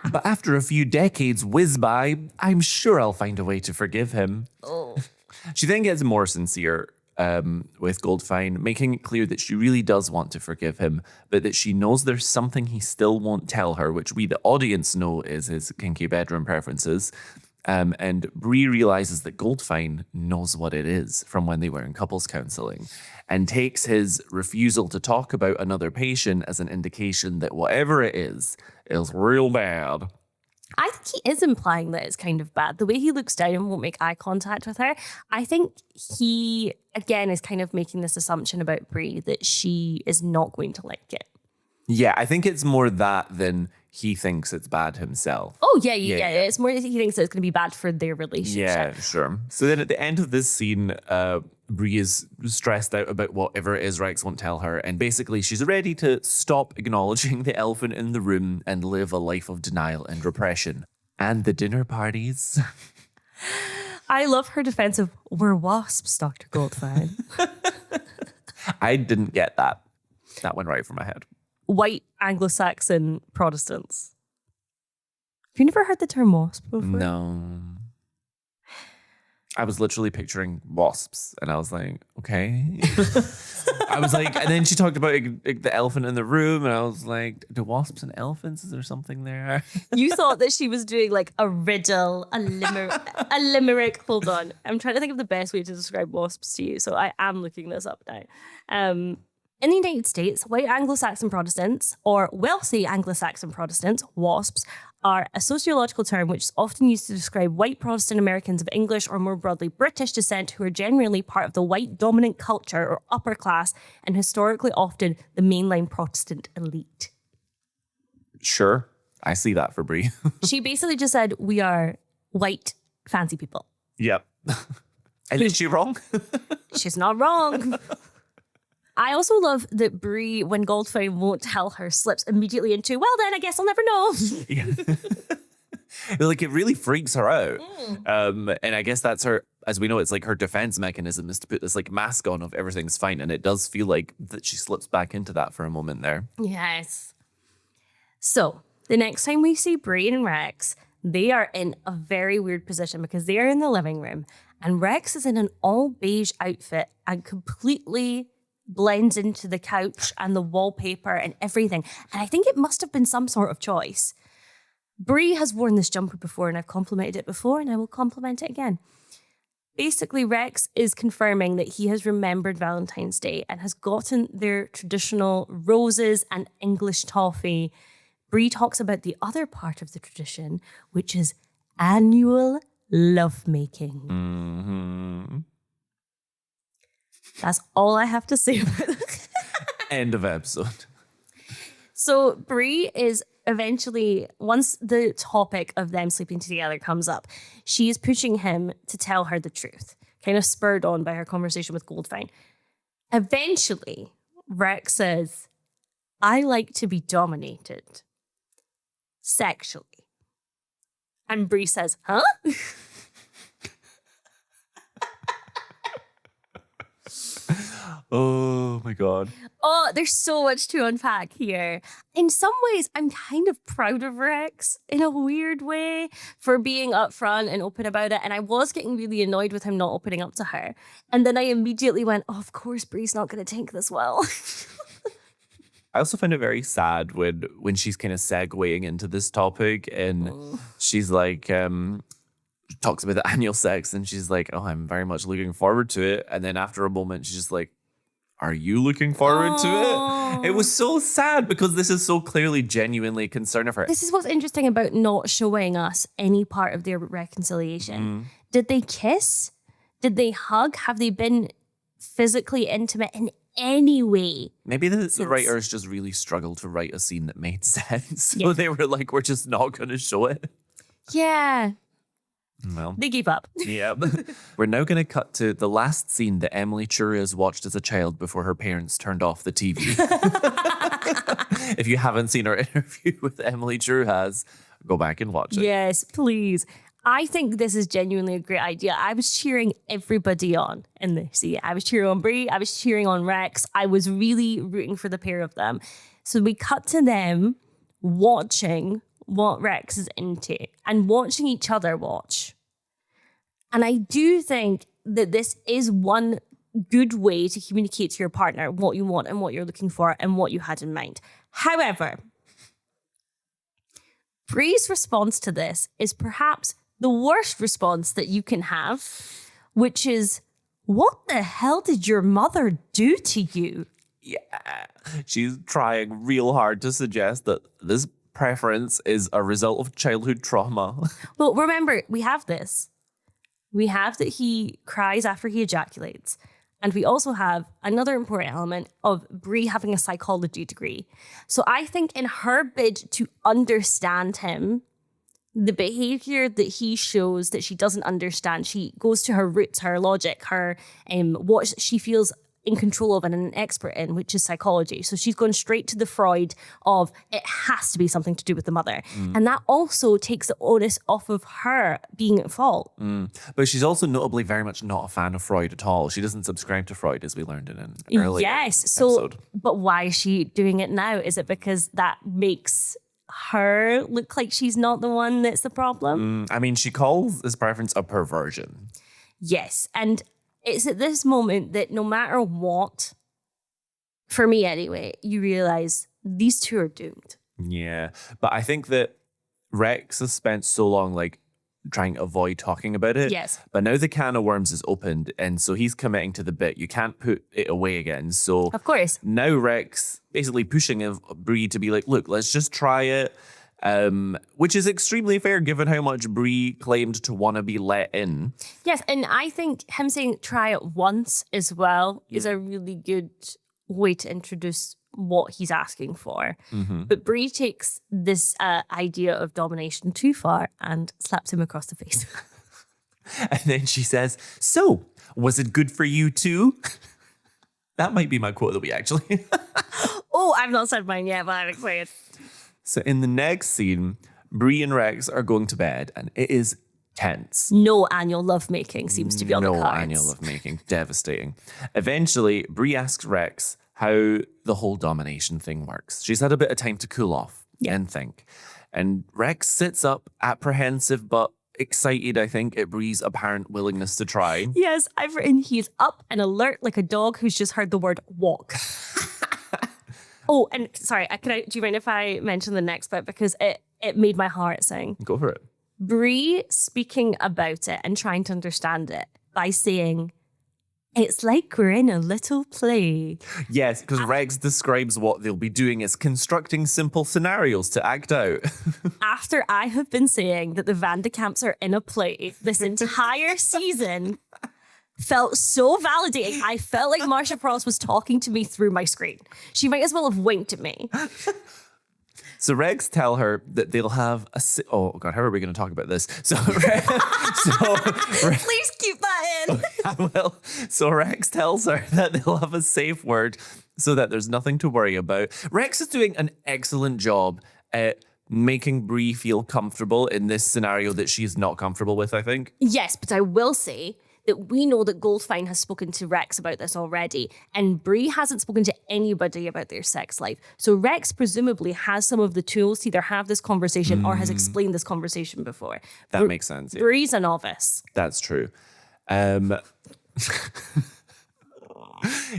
Speaker 2: But after a few decades whiz by, I'm sure I'll find a way to forgive him.
Speaker 1: Oh.
Speaker 2: She then gets more sincere with Goldfine, making it clear that she really does want to forgive him, but that she knows there's something he still won't tell her, which we, the audience, know is his kinky bedroom preferences. And Brie realizes that Goldfine knows what it is from when they were in couples counseling and takes his refusal to talk about another patient as an indication that whatever it is real bad.
Speaker 1: I think he is implying that it's kind of bad. The way he looks down and won't make eye contact with her, I think he, again, is kind of making this assumption about Brie that she is not going to like it.
Speaker 2: Yeah, I think it's more that than he thinks it's bad himself.
Speaker 1: Oh, yeah. It's more that he thinks that it's going to be bad for their relationship.
Speaker 2: Yeah, sure. So then at the end of this scene, Brie is stressed out about whatever it is Rex won't tell her. And basically, she's ready to stop acknowledging the elephant in the room and live a life of denial and repression. And the dinner parties.
Speaker 1: I love her defense of, we're wasps, Dr. Goldfine.
Speaker 2: I didn't get that. That went right from my head.
Speaker 1: White Anglo-Saxon Protestants. Have you never heard the term wasp before?
Speaker 2: No. I was literally picturing wasps, and I was like, okay. I was like, and then she talked about the elephant in the room, and I was like, do wasps and elephants? Is there something there?
Speaker 1: You thought that she was doing like a riddle, a limerick. Hold on. I'm trying to think of the best way to describe wasps to you, so I am looking this up now. In the United States, white Anglo-Saxon Protestants, or wealthy Anglo-Saxon Protestants, WASPs, are a sociological term which is often used to describe white Protestant Americans of English or more broadly British descent who are generally part of the white dominant culture or upper class and historically often the mainline Protestant elite.
Speaker 2: Sure. I see that for Brie.
Speaker 1: She basically just said, we are white fancy people.
Speaker 2: Yep. And is she wrong?
Speaker 1: She's not wrong. I also love that Bree, when Goldfine won't tell her, slips immediately into, well, then I guess I'll never know.
Speaker 2: Yeah. Like, it really freaks her out. And I guess that's her, as we know, it's like her defense mechanism is to put this like mask on of everything's fine. And it does feel like that she slips back into that for a moment there.
Speaker 1: Yes. So the next time we see Bree and Rex, they are in a very weird position because they are in the living room and Rex is in an all beige outfit and completely blends into the couch and the wallpaper and everything. And I think it must have been some sort of choice. Bree has worn this jumper before and I've complimented it before and I will compliment it again. Basically, Rex is confirming that he has remembered Valentine's Day and has gotten their traditional roses and English toffee. Bree talks about the other part of the tradition, which is annual lovemaking.
Speaker 2: Mm-hmm.
Speaker 1: That's all I have to say about it.
Speaker 2: End of episode.
Speaker 1: So Bree is eventually, once the topic of them sleeping together comes up, she is pushing him to tell her the truth, kind of spurred on by her conversation with Goldfine. Eventually, Rex says, I like to be dominated sexually. And Bree says, huh?
Speaker 2: Oh my God.
Speaker 1: Oh, there's so much to unpack here. In some ways, I'm kind of proud of Rex in a weird way for being upfront and open about it. And I was getting really annoyed with him not opening up to her. And then I immediately went, oh, of course, Bree's not going to take this well.
Speaker 2: I also find it very sad when she's kind of segueing into this topic and she's like, talks about the annual sex and she's like, oh, I'm very much looking forward to it. And then after a moment, she's just like, are you looking forward to it? It was so sad because this is so clearly genuinely a concern of her.
Speaker 1: This is what's interesting about not showing us any part of their reconciliation. Did they kiss? Did they hug? Have they been physically intimate in any way?
Speaker 2: Maybe the writers just really struggled to write a scene that made sense. So they were like, we're just not going to show it.
Speaker 1: Yeah.
Speaker 2: Well,
Speaker 1: They gave up.
Speaker 2: yeah. We're now going to cut to the last scene that Emily Churias watched as a child before her parents turned off the TV. If you haven't seen our interview with Emily Churias, go back and watch it.
Speaker 1: Yes, please. I think this is genuinely a great idea. I was cheering everybody on in this. See, I was cheering on Bree. I was cheering on Rex. I was really rooting for the pair of them. So we cut to them watching what Rex is into and watching each other watch. And I do think that this is one good way to communicate to your partner what you want and what you're looking for and what you had in mind. However, Bree's response to this is perhaps the worst response that you can have, which is, what the hell did your mother do to you?
Speaker 2: Yeah. She's trying real hard to suggest that this preference is a result of childhood trauma.
Speaker 1: Well, remember, we have this. We have that he cries after he ejaculates. And we also have another important element of Bree having a psychology degree. So I think in her bid to understand him, the behavior that he shows that she doesn't understand, she goes to her roots, her logic, her what she feels in control of and an expert in, which is psychology. So she's gone straight to the Freud of it has to be something to do with the mother. And that also takes the onus off of her being at fault.
Speaker 2: But she's also notably very much not a fan of Freud at all. She doesn't subscribe to Freud, as we learned in an earlier episode.
Speaker 1: But why is she doing it now? Is it because that makes her look like she's not the one that's the problem?
Speaker 2: I mean, she calls this preference a perversion.
Speaker 1: Yes. And it's at this moment that no matter what, for me anyway, you realize these two are doomed.
Speaker 2: Yeah. But I think that Rex has spent so long like trying to avoid talking about it.
Speaker 1: Yes.
Speaker 2: But now the can of worms is opened and so he's committing to the bit. You can't put it away again. So
Speaker 1: Of course.
Speaker 2: now Rex basically pushing Bree to be like, look, let's just try it. Which is extremely fair given how much Bree claimed to want to be let in.
Speaker 1: Yes, and I think him saying try it once as well is a really good way to introduce what he's asking for. But Bree takes this idea of domination too far and slaps him across the face.
Speaker 2: And then she says, so, was it good for you too? That might be my quote of the week, actually.
Speaker 1: Oh, I've not said mine yet, but I'm excited.
Speaker 2: So in the next scene, Bree and Rex are going to bed, and it is tense.
Speaker 1: No annual lovemaking seems to be on the cards.
Speaker 2: No annual lovemaking. Devastating. Eventually, Bree asks Rex how the whole domination thing works. She's had a bit of time to cool off and think. And Rex sits up, apprehensive but excited, I think, at Bree's apparent willingness to try.
Speaker 1: Yes, I've written he's up and alert like a dog who's just heard the word walk. Oh, and sorry, do you mind if I mention the next bit? Because it made my heart sing.
Speaker 2: Go for it.
Speaker 1: Bree speaking about it and trying to understand it by saying, it's like we're in a little play.
Speaker 2: Yes, because Rex describes what they'll be doing as constructing simple scenarios to act out.
Speaker 1: After I have been saying that the Van de Kamps are in a play this entire season, felt so validating. I felt like Marsha Frost was talking to me through my screen. She might as well have winked at me.
Speaker 2: So Rex tell her that they'll have a... Oh, God, how are we going to talk about this? So
Speaker 1: Please keep that in.
Speaker 2: I will. So Rex tells her that they'll have a safe word so that there's nothing to worry about. Rex is doing an excellent job at making Bree feel comfortable in this scenario that she is not comfortable with, I think.
Speaker 1: Yes, but I will say that we know that Goldfine has spoken to Rex about this already, and Bree hasn't spoken to anybody about their sex life. So Rex presumably has some of the tools to either have this conversation or has explained this conversation before.
Speaker 2: That makes sense. Yeah.
Speaker 1: Bree's a novice.
Speaker 2: That's true.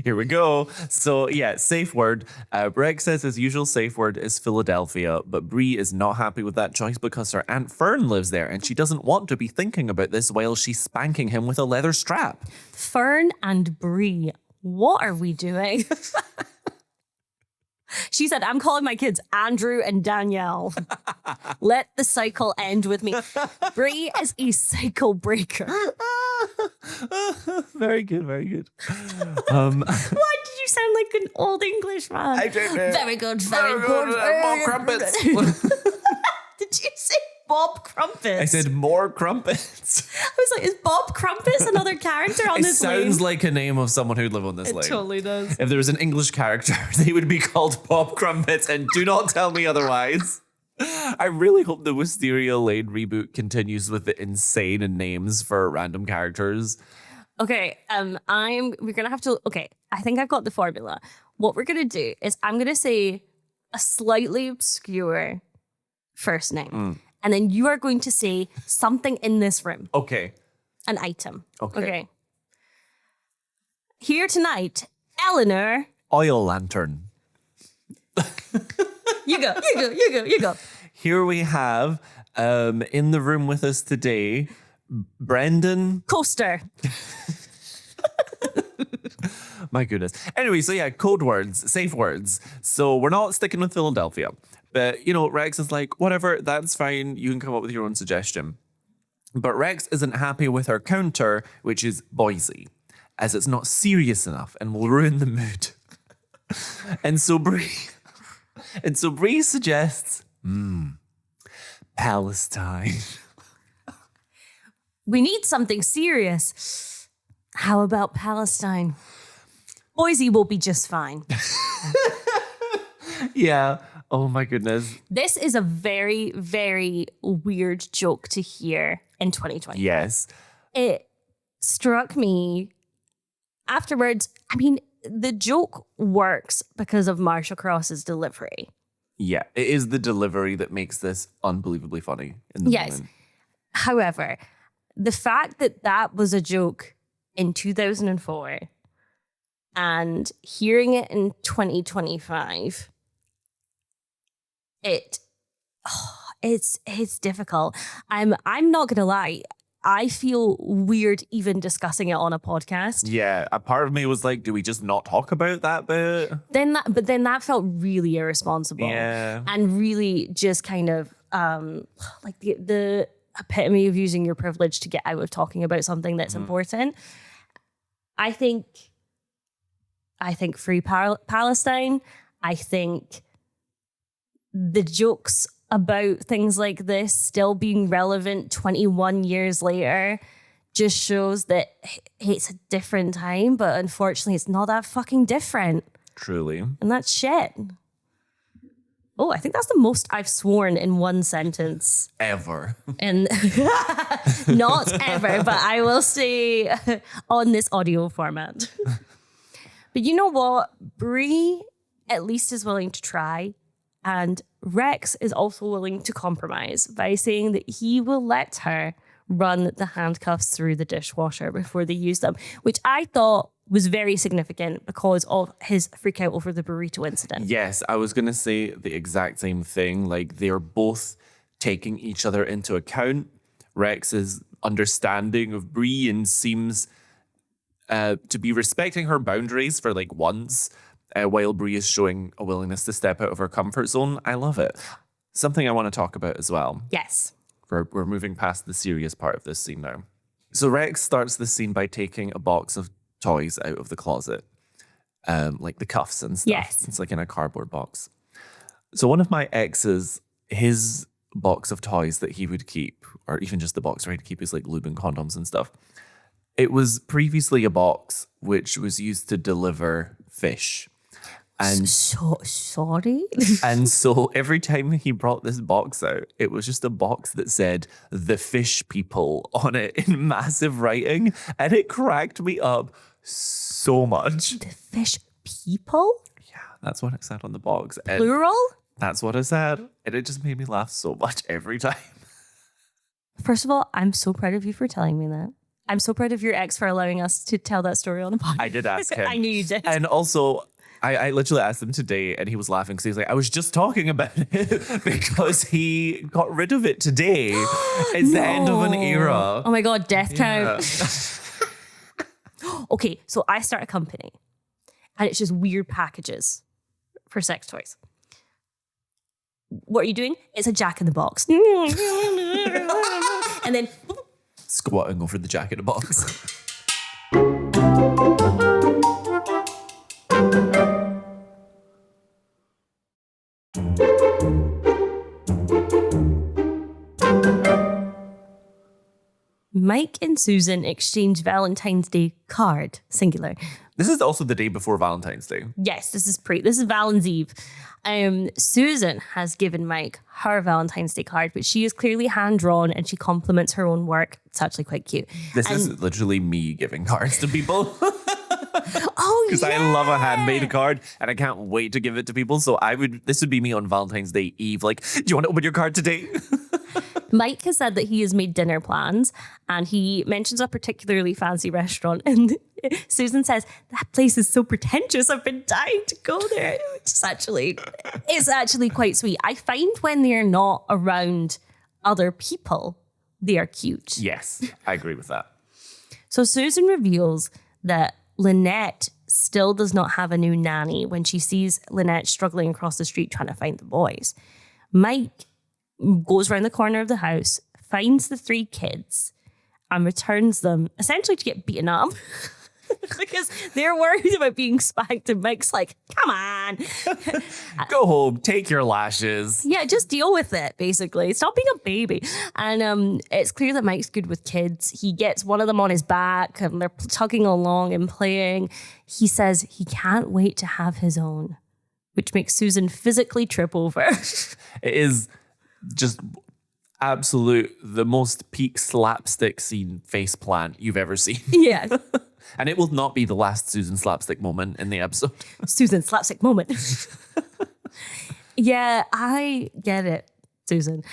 Speaker 2: Here we go. So yeah, safe word. Rex says his usual safe word is Philadelphia, but Bree is not happy with that choice because her Aunt Fern lives there and she doesn't want to be thinking about this while she's spanking him with a leather strap.
Speaker 1: Fern and Bree, what are we doing? She said, I'm calling my kids Andrew and Danielle. Let the cycle end with me. Bree is a cycle breaker.
Speaker 2: Very good, very good.
Speaker 1: Why did you sound like an old English man?
Speaker 2: I don't know.
Speaker 1: Very good, very good.
Speaker 2: More crumpets.
Speaker 1: Did you say Bob Crumpets?
Speaker 2: I said more crumpets.
Speaker 1: I was like, is Bob Crumpets another character on
Speaker 2: It
Speaker 1: this lane?
Speaker 2: sounds like a name of someone who'd live on this lane.
Speaker 1: It totally does.
Speaker 2: If there was an English character, they would be called Bob Crumpets, and do not tell me otherwise. I really hope the Wisteria Lane reboot continues with the insane names for random characters.
Speaker 1: Okay, we're gonna have to. Okay, I think I've got the formula. What we're gonna do is I'm gonna say a slightly obscure first name, and then you are going to say something in this room.
Speaker 2: Okay.
Speaker 1: An item.
Speaker 2: Okay.
Speaker 1: Here tonight, Eleanor.
Speaker 2: Oil lantern.
Speaker 1: You go.
Speaker 2: Here we have, in the room with us today, Brendan.
Speaker 1: Coaster.
Speaker 2: My goodness. Anyway, so yeah, code words, safe words. So we're not sticking with Philadelphia. But, Rex is like, whatever, that's fine. You can come up with your own suggestion. But Rex isn't happy with her counter, which is Boise, as it's not serious enough and will ruin the mood. And so Bree suggests, Palestine.
Speaker 1: We need something serious. How about Palestine? Boise will be just fine.
Speaker 2: Yeah. Oh my goodness.
Speaker 1: This is a very, very weird joke to hear in 2020.
Speaker 2: Yes.
Speaker 1: It struck me afterwards. I mean, the joke works because of Marsha Cross's delivery.
Speaker 2: Yeah, it is the delivery that makes this unbelievably funny in the moment.
Speaker 1: However, the fact that that was a joke in 2004 and hearing it in 2025, it's difficult. I'm not gonna lie. I feel weird even discussing it on a podcast.
Speaker 2: Yeah, a part of me was like, do we just not talk about that bit?
Speaker 1: Then that felt really irresponsible.
Speaker 2: Yeah.
Speaker 1: And really just kind of like the epitome of using your privilege to get out of talking about something that's important. I think free Palestine. I think the jokes about things like this still being relevant 21 years later just shows that it's a different time, but unfortunately it's not that fucking different.
Speaker 2: Truly.
Speaker 1: And that's shit. Oh, I think that's the most I've sworn in one sentence.
Speaker 2: Ever.
Speaker 1: And not ever, but I will say on this audio format. But you know what? Bree at least is willing to try. And Rex is also willing to compromise by saying that he will let her run the handcuffs through the dishwasher before they use them, which I thought was very significant because of his freak out over the burrito incident.
Speaker 2: Yes, I was going to say the exact same thing. Like, they're both taking each other into account. Rex is understanding of Bree and seems to be respecting her boundaries for like once, while Bree is showing a willingness to step out of her comfort zone. I love it. Something I want to talk about as well.
Speaker 1: Yes.
Speaker 2: We're moving past the serious part of this scene now. So Rex starts the scene by taking a box of toys out of the closet, like the cuffs and stuff.
Speaker 1: Yes.
Speaker 2: It's like in a cardboard box. So one of my exes, his box of toys that he would keep, or even just the box where he'd keep his like lube and condoms and stuff, it was previously a box which was used to deliver fish. And
Speaker 1: sorry?
Speaker 2: And so every time he brought this box out, it was just a box that said "The Fish People" on it in massive writing. And it cracked me up so much.
Speaker 1: The fish people?
Speaker 2: Yeah, that's what it said on the box. And
Speaker 1: Plural?
Speaker 2: that's what it said. And it just made me laugh so much every time.
Speaker 1: First of all, I'm so proud of you for telling me that. I'm so proud of your ex for allowing us to tell that story on the podcast.
Speaker 2: I did ask him.
Speaker 1: I knew you did.
Speaker 2: And also, I literally asked him today and he was laughing because he was like, I was just talking about it because he got rid of it today. It's the end of an era.
Speaker 1: Oh my God, death count. Okay, so I start a company and it's just weird packages for sex toys. What are you doing? It's a Jack in the Box. And then
Speaker 2: Squatting over the Jack in the Box.
Speaker 1: Mike and Susan exchange Valentine's Day card, singular.
Speaker 2: This is also the day before Valentine's Day.
Speaker 1: Yes, this is Valentine's Eve. Susan has given Mike her Valentine's Day card, which she is clearly hand-drawn and she compliments her own work. It's actually quite cute.
Speaker 2: This is literally me giving cards to people.
Speaker 1: Oh,
Speaker 2: Because I love a handmade card and I can't wait to give it to people. So this would be me on Valentine's Day Eve. Like, do you want to open your card today?
Speaker 1: Mike has said that he has made dinner plans and he mentions a particularly fancy restaurant. And Susan says, that place is so pretentious. I've been dying to go there. It's actually quite sweet. I find when they're not around other people, they are cute.
Speaker 2: Yes, I agree with that.
Speaker 1: So Susan reveals that Lynette still does not have a new nanny when she sees Lynette struggling across the street trying to find the boys. Mike goes around the corner of the house, finds the 3 kids, and returns them essentially to get beaten up because they're worried about being spanked. And Mike's like, come on.
Speaker 2: Go home, take your lashes.
Speaker 1: Yeah, just deal with it, basically. Stop being a baby. And it's clear that Mike's good with kids. He gets one of them on his back and they're tugging along and playing. He says he can't wait to have his own, which makes Susan physically trip over.
Speaker 2: It is just the most peak slapstick scene face plant you've ever seen.
Speaker 1: Yeah.
Speaker 2: And it will not be the last Susan slapstick moment in the episode.
Speaker 1: Susan slapstick moment. Yeah, I get it, Susan.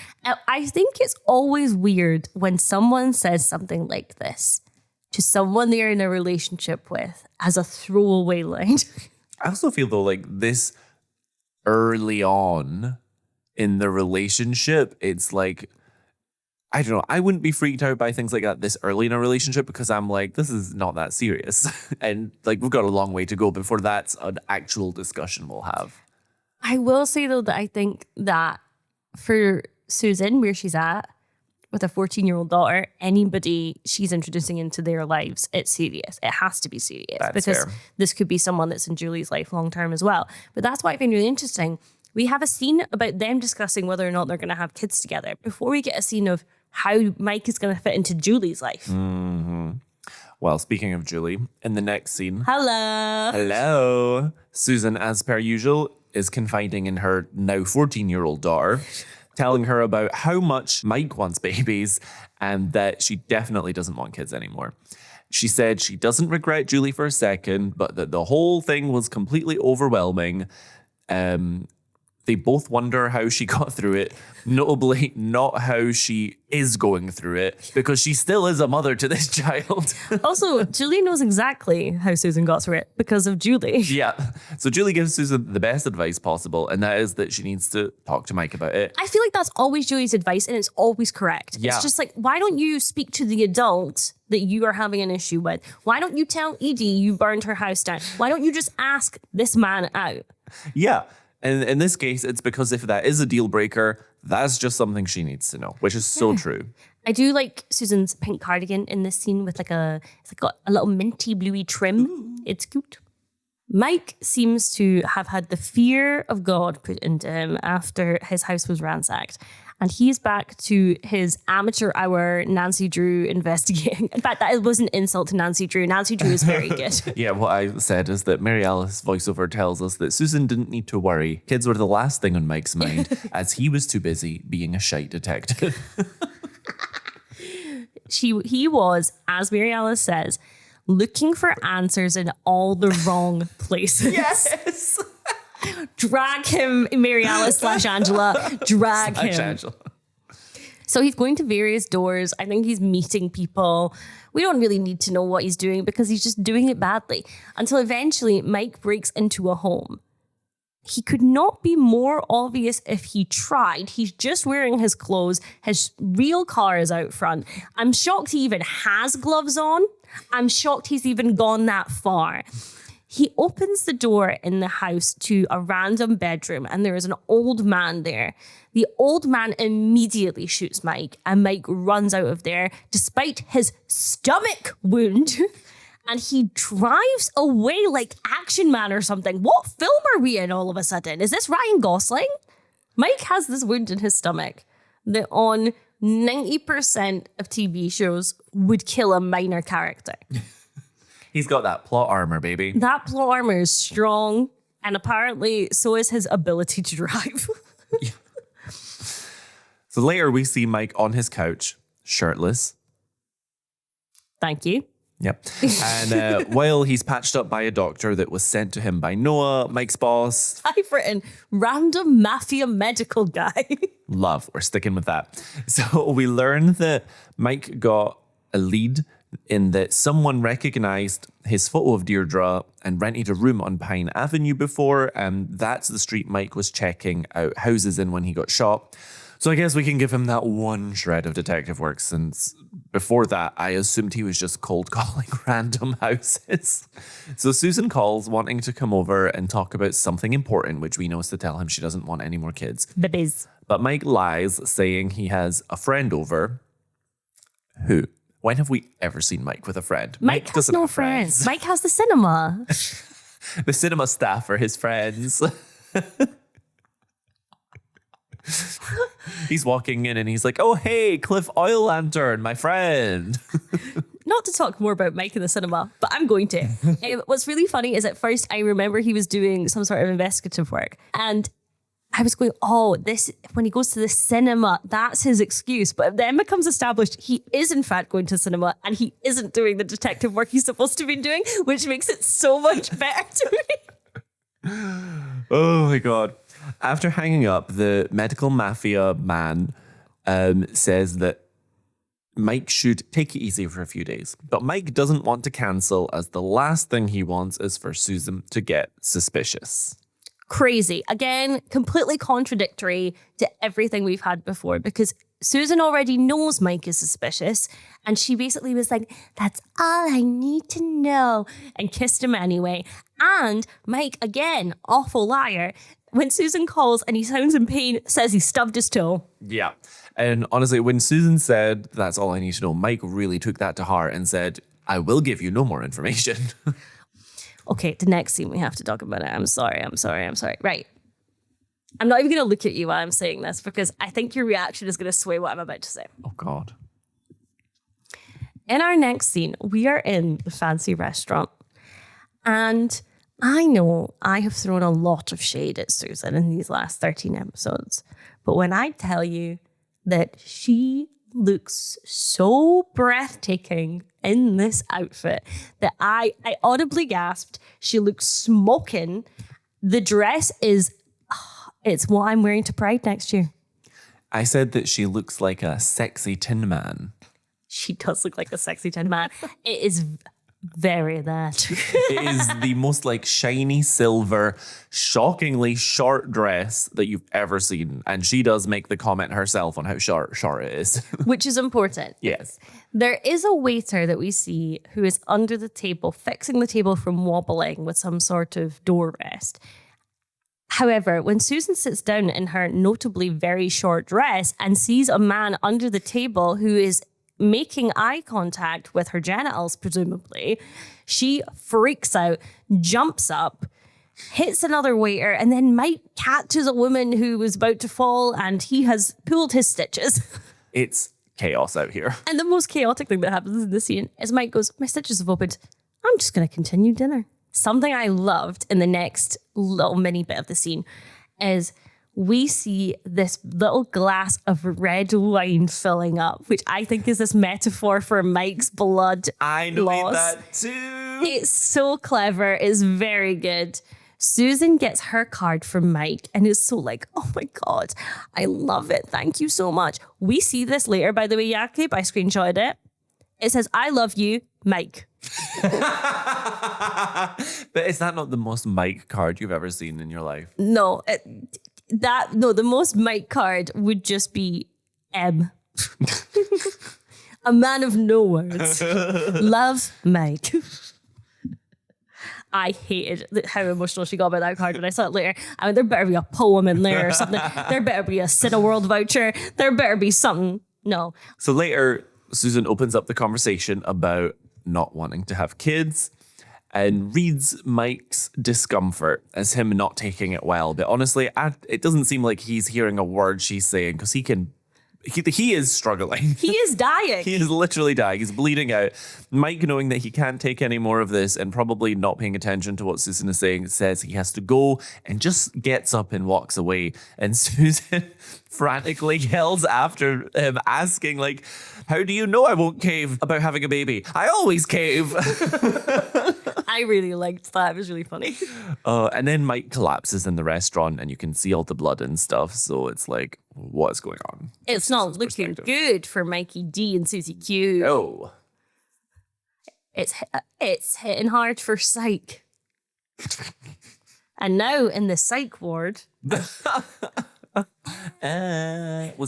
Speaker 1: I think it's always weird when someone says something like this to someone they're in a relationship with as a throwaway line.
Speaker 2: I also feel though like this early on in the relationship, it's like, I don't know, I wouldn't be freaked out by things like that this early in a relationship because I'm like, this is not that serious. And like, we've got a long way to go before that's an actual discussion we'll have.
Speaker 1: I will say though that I think that for Susan, where she's at with a 14-year-old daughter, anybody she's introducing into their lives, it's serious. It has to be serious.
Speaker 2: That's
Speaker 1: because
Speaker 2: fair.
Speaker 1: This could be someone that's in Julie's life long term as well. But that's what I find really interesting. We have a scene about them discussing whether or not they're going to have kids together before we get a scene of how Mike is going to fit into Julie's life.
Speaker 2: Well, speaking of Julie, in the next scene,
Speaker 1: Hello.
Speaker 2: Susan, as per usual, is confiding in her now 14-year-old daughter, telling her about how much Mike wants babies and that she definitely doesn't want kids anymore. She said she doesn't regret Julie for a second, but that the whole thing was completely overwhelming. They both wonder how she got through it, notably not how she is going through it, because she still is a mother to this child.
Speaker 1: Also, Julie knows exactly how Susan got through it because of Julie.
Speaker 2: Yeah. So Julie gives Susan the best advice possible, and that is that she needs to talk to Mike about it.
Speaker 1: I feel like that's always Julie's advice, and it's always correct.
Speaker 2: Yeah.
Speaker 1: It's just like, why don't you speak to the adult that you are having an issue with? Why don't you tell Edie you burned her house down? Why don't you just ask this man out?
Speaker 2: Yeah. And in this case, it's because if that is a deal breaker, that's just something she needs to know, which is so true.
Speaker 1: I do like Susan's pink cardigan in this scene with it's got a little minty bluey trim. Ooh. It's cute. Mike seems to have had the fear of God put into him after his house was ransacked. And he's back to his amateur hour Nancy Drew investigating. In fact, that was an insult to Nancy Drew. Nancy Drew is very good.
Speaker 2: Yeah, what I said is that Mary Alice voiceover tells us that Susan didn't need to worry. Kids were the last thing on Mike's mind, as he was too busy being a shite detective.
Speaker 1: He was, as Mary Alice says, looking for answers in all the wrong places.
Speaker 2: Yes!
Speaker 1: Drag him, Mary Alice / Angela. Drag him.
Speaker 2: Angela.
Speaker 1: So he's going to various doors. I think he's meeting people. We don't really need to know what he's doing because he's just doing it badly. Until eventually Mike breaks into a home. He could not be more obvious if he tried. He's just wearing his clothes. His real car is out front. I'm shocked he even has gloves on. I'm shocked he's even gone that far. He opens the door in the house to a random bedroom and there is an old man there. The old man immediately shoots Mike and Mike runs out of there despite his stomach wound. And he drives away like Action Man or something. What film are we in all of a sudden? Is this Ryan Gosling? Mike has this wound in his stomach that on 90% of TV shows would kill a minor character.
Speaker 2: He's got that plot armor, baby.
Speaker 1: That plot armor is strong, and apparently so is his ability to drive.
Speaker 2: Yeah. So later we see Mike on his couch, shirtless.
Speaker 1: Thank you.
Speaker 2: Yep. And while he's patched up by a doctor that was sent to him by Noah, Mike's boss.
Speaker 1: I've written random mafia medical guy.
Speaker 2: Love. We're sticking with that. So we learn that Mike got a lead in that someone recognized his photo of Deirdre and rented a room on Pine Avenue before, and that's the street Mike was checking out houses in when he got shot. So I guess we can give him that one shred of detective work, since before that, I assumed he was just cold calling random houses. So Susan calls, wanting to come over and talk about something important, which we know is to tell him she doesn't want any more kids.
Speaker 1: Babies.
Speaker 2: But Mike lies, saying he has a friend over. Who? When have we ever seen Mike with a friend?
Speaker 1: Mike has no friends. Mike has the cinema.
Speaker 2: The cinema staff are his friends. He's walking in and he's like, oh, hey, Cliff Oil Lantern, my friend.
Speaker 1: Not to talk more about Mike in the cinema, but I'm going to. What's really funny is at first I remember he was doing some sort of investigative work. And I was going, oh, this, when he goes to the cinema, that's his excuse. But it then becomes established he is in fact going to cinema and he isn't doing the detective work he's supposed to be doing, which makes it so much better to me.
Speaker 2: Oh my God. After hanging up, the medical mafia man says that Mike should take it easy for a few days. But Mike doesn't want to cancel, as the last thing he wants is for Susan to get suspicious.
Speaker 1: Crazy. Again, completely contradictory to everything we've had before, because Susan already knows Mike is suspicious and she basically was like, that's all I need to know, and kissed him anyway. And Mike, again, awful liar, when Susan calls and he sounds in pain, says he stubbed his toe.
Speaker 2: Yeah. And honestly, when Susan said, that's all I need to know, Mike really took that to heart and said, I will give you no more information.
Speaker 1: Okay, the next scene we have to talk about it. I'm sorry. Right. I'm not even going to look at you while I'm saying this because I think your reaction is going to sway what I'm about to say.
Speaker 2: Oh, God.
Speaker 1: In our next scene, we are in the fancy restaurant. And I know I have thrown a lot of shade at Susan in these last 13 episodes. But when I tell you that she looks so breathtaking in this outfit that I audibly gasped, she looks smoking. The dress is, it's what I'm wearing to Pride next year.
Speaker 2: I said that she looks like a sexy Tin Man.
Speaker 1: She does look like a sexy Tin Man. It is very that.
Speaker 2: It is the most like shiny silver, shockingly short dress that you've ever seen. And she does make the comment herself on how short it is.
Speaker 1: Which is important.
Speaker 2: Yes.
Speaker 1: There is a waiter that we see who is under the table, fixing the table from wobbling with some sort of door rest. However, when Susan sits down in her notably very short dress and sees a man under the table who is making eye contact with her genitals, presumably, she freaks out, jumps up, hits another waiter, and then Mike catches a woman who was about to fall and he has pulled his stitches.
Speaker 2: It's chaos out here.
Speaker 1: And the most chaotic thing that happens in this scene is Mike goes, my stitches have opened. I'm just going to continue dinner. Something I loved in the next little mini bit of the scene is we see this little glass of red wine filling up, which I think is this metaphor for Mike's blood
Speaker 2: I know
Speaker 1: loss.
Speaker 2: that too.
Speaker 1: It's so clever. It's very good. Susan gets her card from Mike and is so like, oh my God, I love it. Thank you so much. We see this later, by the way, Jakub. I screenshotted it. It says, I love you, Mike.
Speaker 2: But is that not the most Mike card you've ever seen in your life?
Speaker 1: No, the most Mike card would just be M. A man of no words. Love, Mike. I hated how emotional she got about that card when I saw it later. I mean, there better be a poem in there or something. There better be a Cineworld voucher. There better be something. No.
Speaker 2: So later, Susan opens up the conversation about not wanting to have kids and reads Mike's discomfort as him not taking it well. But honestly, it doesn't seem like he's hearing a word she's saying because he is struggling.
Speaker 1: He is dying.
Speaker 2: He is literally dying. He's bleeding out. Mike, knowing that he can't take any more of this and probably not paying attention to what Susan is saying, says he has to go and just gets up and walks away. And Susan frantically yells after him, asking, like, how do you know I won't cave about having a baby? I always cave.
Speaker 1: I really liked that. It was really funny.
Speaker 2: And then Mike collapses in the restaurant and you can see all the blood and stuff. So it's like, what's going on?
Speaker 1: It's not looking good for Mikey D and Susie Q.
Speaker 2: Oh.
Speaker 1: It's hitting hard for psych. And now in the psych ward.
Speaker 2: Was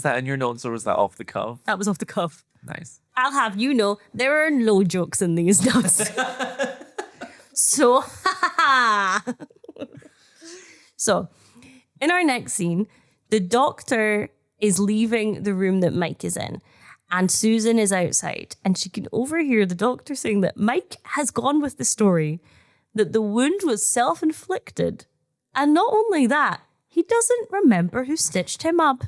Speaker 2: that in your notes or was that off the cuff?
Speaker 1: That was off the cuff.
Speaker 2: Nice.
Speaker 1: I'll have you know, there are no jokes in these notes. So, So, in our next scene, the doctor is leaving the room that Mike is in, and Susan is outside, and she can overhear the doctor saying that Mike has gone with the story that the wound was self-inflicted. And not only that, he doesn't remember who stitched him up.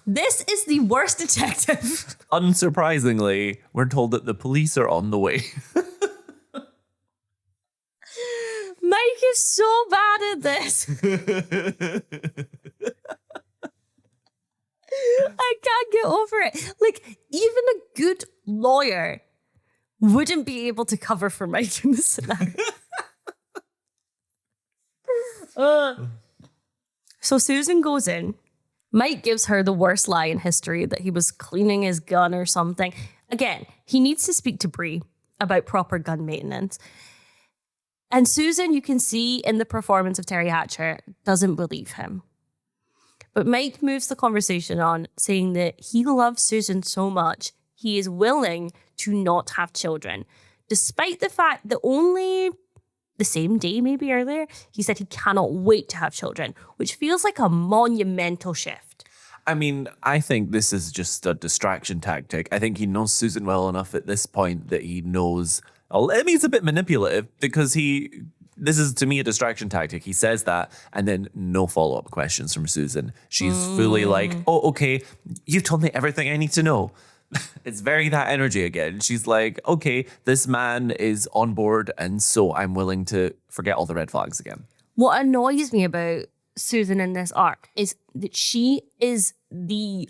Speaker 1: This is the worst detective.
Speaker 2: Unsurprisingly, we're told that the police are on the way.
Speaker 1: Mike is so bad at this. I can't get over it. Like, even a good lawyer wouldn't be able to cover for Mike in this scenario. So Susan goes in. Mike gives her the worst lie in history that he was cleaning his gun or something. Again, he needs to speak to Bree about proper gun maintenance. And Susan, you can see in the performance of Terry Hatcher, doesn't believe him. But Mike moves the conversation on, saying that he loves Susan so much, he is willing to not have children. Despite the fact that only the same day, maybe earlier, he said he cannot wait to have children, which feels like a monumental shift.
Speaker 2: I mean, I think this is just a distraction tactic. I think he knows Susan well enough at this point that he knows... I mean, he's a bit manipulative because he this is, to me, a distraction tactic. He says that, and then no follow-up questions from Susan. She's fully like, oh, okay, you've told me everything I need to know. It's very that energy again. She's like, okay, this man is on board, and so I'm willing to forget all the red flags again.
Speaker 1: What annoys me about Susan in this arc is that she is the...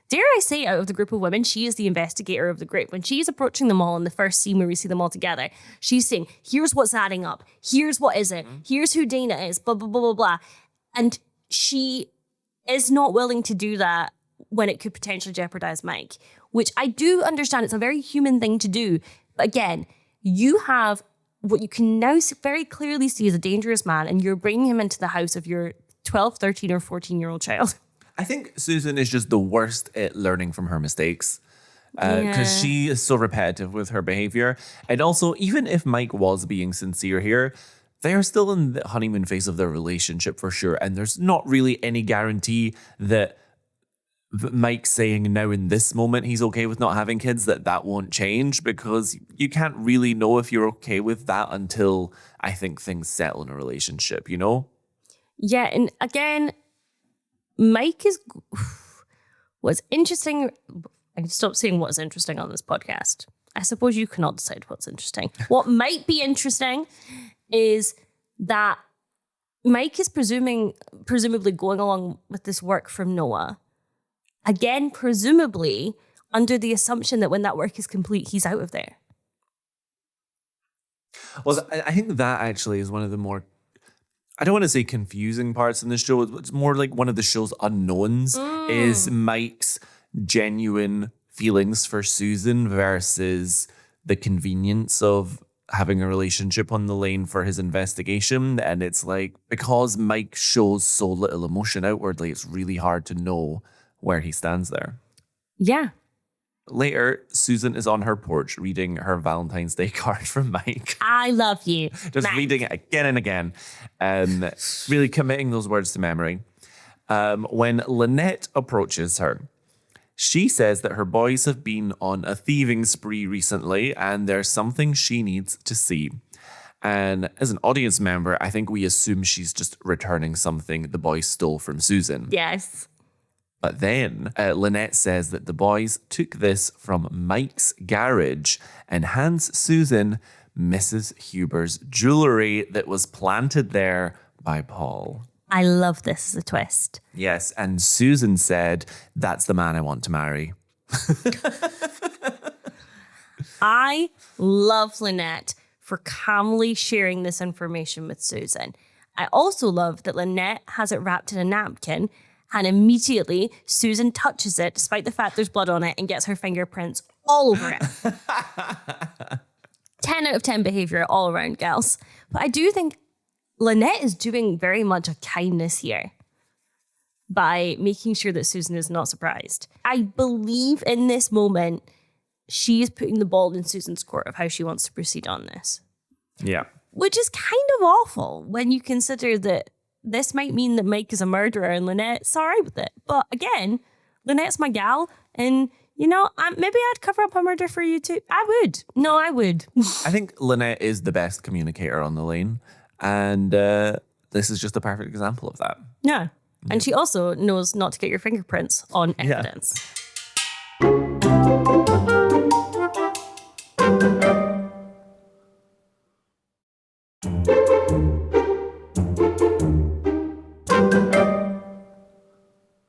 Speaker 1: dare I say, out of the group of women, she is the investigator of the group. When she's approaching them all in the first scene where we see them all together, she's saying, here's what's adding up. Here's what isn't. Here's who Dana is, blah, blah, blah, blah, blah. And she is not willing to do that when it could potentially jeopardize Mike, which I do understand. It's a very human thing to do. But again, you have what you can now very clearly see as a dangerous man, and you're bringing him into the house of your 12, 13, or 14-year-old child.
Speaker 2: I think Susan is just the worst at learning from her mistakes because she is so repetitive with her behavior. And also, even if Mike was being sincere here, they are still in the honeymoon phase of their relationship for sure. And there's not really any guarantee that Mike saying now in this moment he's okay with not having kids, that won't change, because you can't really know if you're okay with that until I think things settle in a relationship, you know?
Speaker 1: Yeah, and again... Mike is... What's interesting... I can stop saying what's interesting on this podcast. I suppose you cannot decide what's interesting. What might be interesting is that Mike is presumably going along with this work from Noah. Again, presumably under the assumption that when that work is complete, he's out of there.
Speaker 2: Well, I think that actually is one of the more... I don't want to say confusing parts in this show. It's more like one of the show's unknowns is Mike's genuine feelings for Susan versus the convenience of having a relationship on the lane for his investigation. And it's like, because Mike shows so little emotion outwardly, it's really hard to know where he stands there.
Speaker 1: Yeah.
Speaker 2: Later, Susan is on her porch reading her Valentine's Day card from Mike.
Speaker 1: I love you.
Speaker 2: Just
Speaker 1: Mike.
Speaker 2: reading it again and again. Really committing those words to memory. When Lynette approaches her, she says that her boys have been on a thieving spree recently and there's something she needs to see. And as an audience member, I think we assume she's just returning something the boys stole from Susan.
Speaker 1: Yes.
Speaker 2: But then Lynette says that the boys took this from Mike's garage and hands Susan Mrs. Huber's jewelry that was planted there by Paul.
Speaker 1: I love this as a twist.
Speaker 2: Yes, and Susan said, that's the man I want to marry.
Speaker 1: I love Lynette for calmly sharing this information with Susan. I also love that Lynette has it wrapped in a napkin, and immediately Susan touches it, despite the fact there's blood on it, and gets her fingerprints all over it. 10 out of 10 behavior all around, gals. But I do think Lynette is doing very much a kindness here by making sure that Susan is not surprised. I believe in this moment, she is putting the ball in Susan's court of how she wants to proceed on this.
Speaker 2: Yeah. Which
Speaker 1: is kind of awful when you consider that this might mean that Mike is a murderer and Lynette's all right with it. But again, Lynette's my gal, and you know, maybe I'd cover up a murder for you too. I would. No, I would.
Speaker 2: I think Lynette is the best communicator on the lane, and this is just a perfect example of that.
Speaker 1: Yeah. And she also knows not to get your fingerprints on evidence.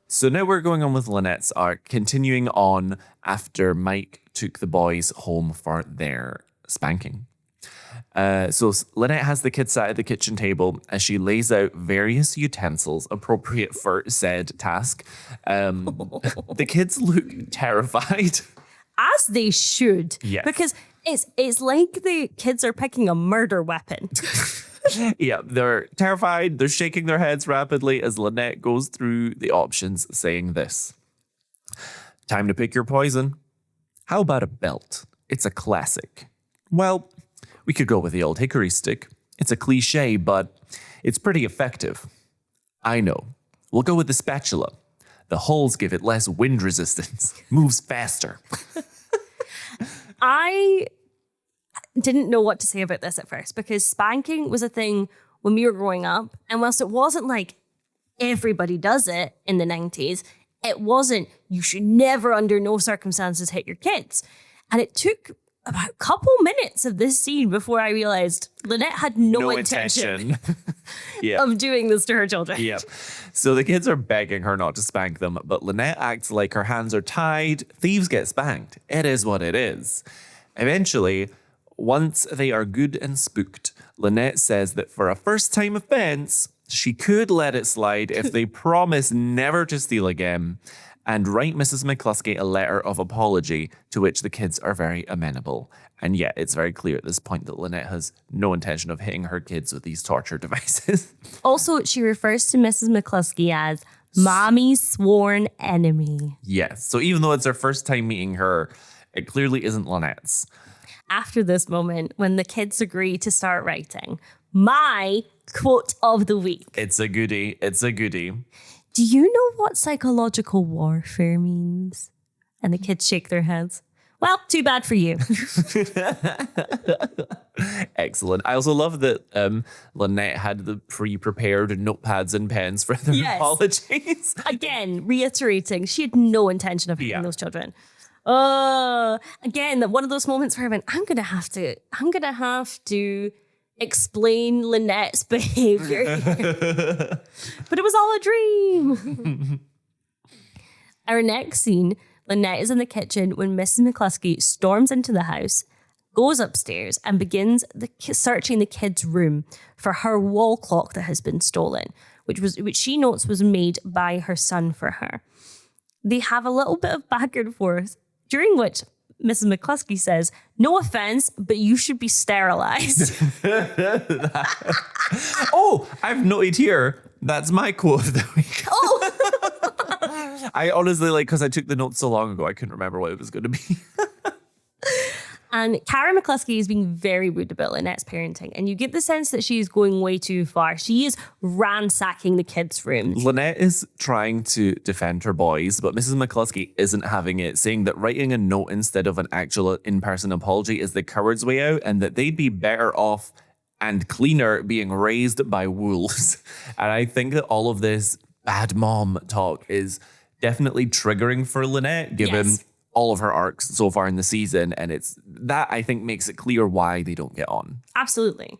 Speaker 2: So now we're going on with Lynette's arc, continuing on after Mike took the boys home for their spanking. So Lynette has the kids sat at the kitchen table as she lays out various utensils appropriate for said task. The kids look terrified.
Speaker 1: As they should.
Speaker 2: Yes.
Speaker 1: Because it's like the kids are picking a murder weapon.
Speaker 2: Yeah, they're terrified. They're shaking their heads rapidly as Lynette goes through the options, saying this. Time to pick your poison. How about a belt? It's a classic. Well, we could go with the old hickory stick. It's a cliche, but it's pretty effective. I know. We'll go with the spatula. The holes give it less wind resistance. Moves faster.
Speaker 1: didn't know what to say about this at first because spanking was a thing when we were growing up. And whilst it wasn't like everybody does it in the 90s, it wasn't, you should never under no circumstances hit your kids. And it took about a couple minutes of this scene before I realized Lynette had no intention of doing this to her children.
Speaker 2: Yep. So the kids are begging her not to spank them, but Lynette acts like her hands are tied. Thieves get spanked. It is what it is. Eventually, once they are good and spooked, Lynette says that for a first-time offense, she could let it slide if they promise never to steal again and write Mrs. McCluskey a letter of apology, to which the kids are very amenable. And yet, it's very clear at this point that Lynette has no intention of hitting her kids with these torture devices.
Speaker 1: Also, she refers to Mrs. McCluskey as Mommy's sworn enemy.
Speaker 2: Yes. So even though it's her first time meeting her, it clearly isn't Lynette's.
Speaker 1: After this moment, when the kids agree to start writing, my quote of the week.
Speaker 2: It's a goodie. It's a goodie.
Speaker 1: Do you know what psychological warfare means? And the kids shake their heads. Well, too bad for you.
Speaker 2: Excellent. I also love that Lynette had the pre-prepared notepads and pens for their apologies.
Speaker 1: Again, reiterating, she had no intention of hitting those children. Again, one of those moments where I went, I'm gonna have to explain Lynette's behavior here. But it was all a dream. Our next scene, Lynette is in the kitchen when Mrs. McCluskey storms into the house, goes upstairs and begins searching the kids' room for her wall clock that has been stolen, which she notes was made by her son for her. They have a little bit of back and forth, during which Mrs. McCluskey says, "No offense, but you should be sterilized."
Speaker 2: Oh, I've noted here, that's my quote of the week.
Speaker 1: Oh.
Speaker 2: I honestly, because I took the notes so long ago, I couldn't remember what it was going to be.
Speaker 1: And Karen McCluskey is being very rude about Lynette's parenting. And you get the sense that she is going way too far. She is ransacking the kids' rooms.
Speaker 2: Lynette is trying to defend her boys, but Mrs. McCluskey isn't having it, saying that writing a note instead of an actual in-person apology is the coward's way out and that they'd be better off and cleaner being raised by wolves. And I think that all of this bad mom talk is definitely triggering for Lynette, given all of her arcs so far in the season. And it's that, I think, makes it clear why they don't get on.
Speaker 1: Absolutely.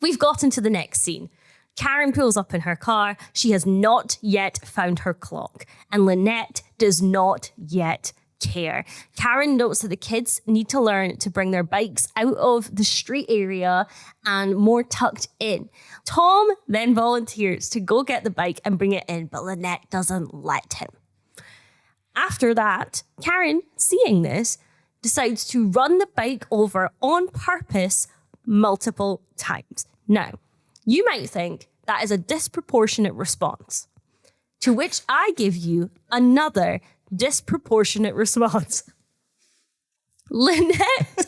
Speaker 1: We've gotten to the next scene. Karen pulls up in her car. She has not yet found her clock. And Lynette does not yet care. Karen notes that the kids need to learn to bring their bikes out of the street area and more tucked in. Tom then volunteers to go get the bike and bring it in, but Lynette doesn't let him. After that, Karen, seeing this, decides to run the bike over on purpose multiple times. Now, you might think that is a disproportionate response, to which I give you another disproportionate response. Lynette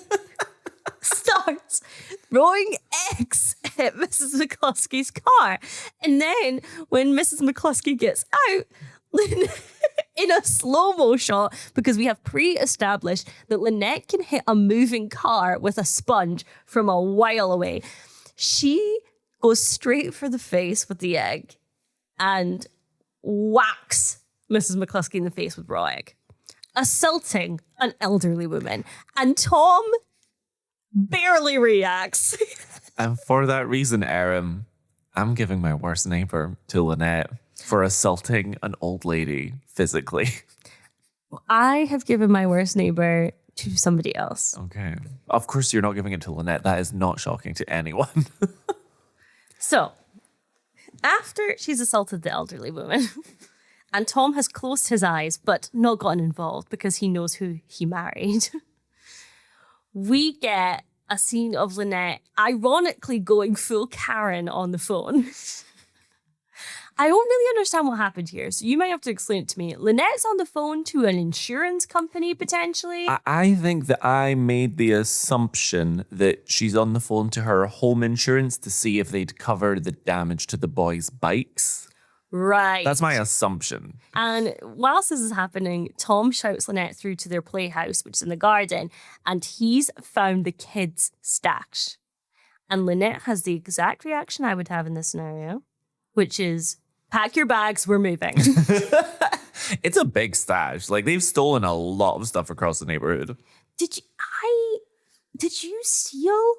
Speaker 1: starts throwing eggs at Mrs. McCluskey's car. And then when Mrs. McCluskey gets out, Lynette, in a slow-mo shot, because we have pre-established that Lynette can hit a moving car with a sponge from a while away. She goes straight for the face with the egg and whacks Mrs. McCluskey in the face with raw egg, assaulting an elderly woman. And Tom barely reacts.
Speaker 2: And for that reason, Erin, I'm giving my worst neighbor to Lynette for assaulting an old lady physically.
Speaker 1: I have given my worst neighbor to somebody else.
Speaker 2: Okay. Of course, you're not giving it to Lynette. That is not shocking to anyone.
Speaker 1: So, after she's assaulted the elderly woman, and Tom has closed his eyes but not gotten involved because he knows who he married, we get a scene of Lynette ironically going full Karen on the phone. I don't really understand what happened here, so you might have to explain it to me. Lynette's on the phone to an insurance company, potentially.
Speaker 2: I think that I made the assumption that she's on the phone to her home insurance to see if they'd cover the damage to the boys' bikes.
Speaker 1: Right.
Speaker 2: That's my assumption.
Speaker 1: And whilst this is happening, Tom shouts Lynette through to their playhouse, which is in the garden, and he's found the kids' stash. And Lynette has the exact reaction I would have in this scenario, which is, pack your bags, we're moving.
Speaker 2: It's a big stash. Like, they've stolen a lot of stuff across the neighborhood.
Speaker 1: Did you steal?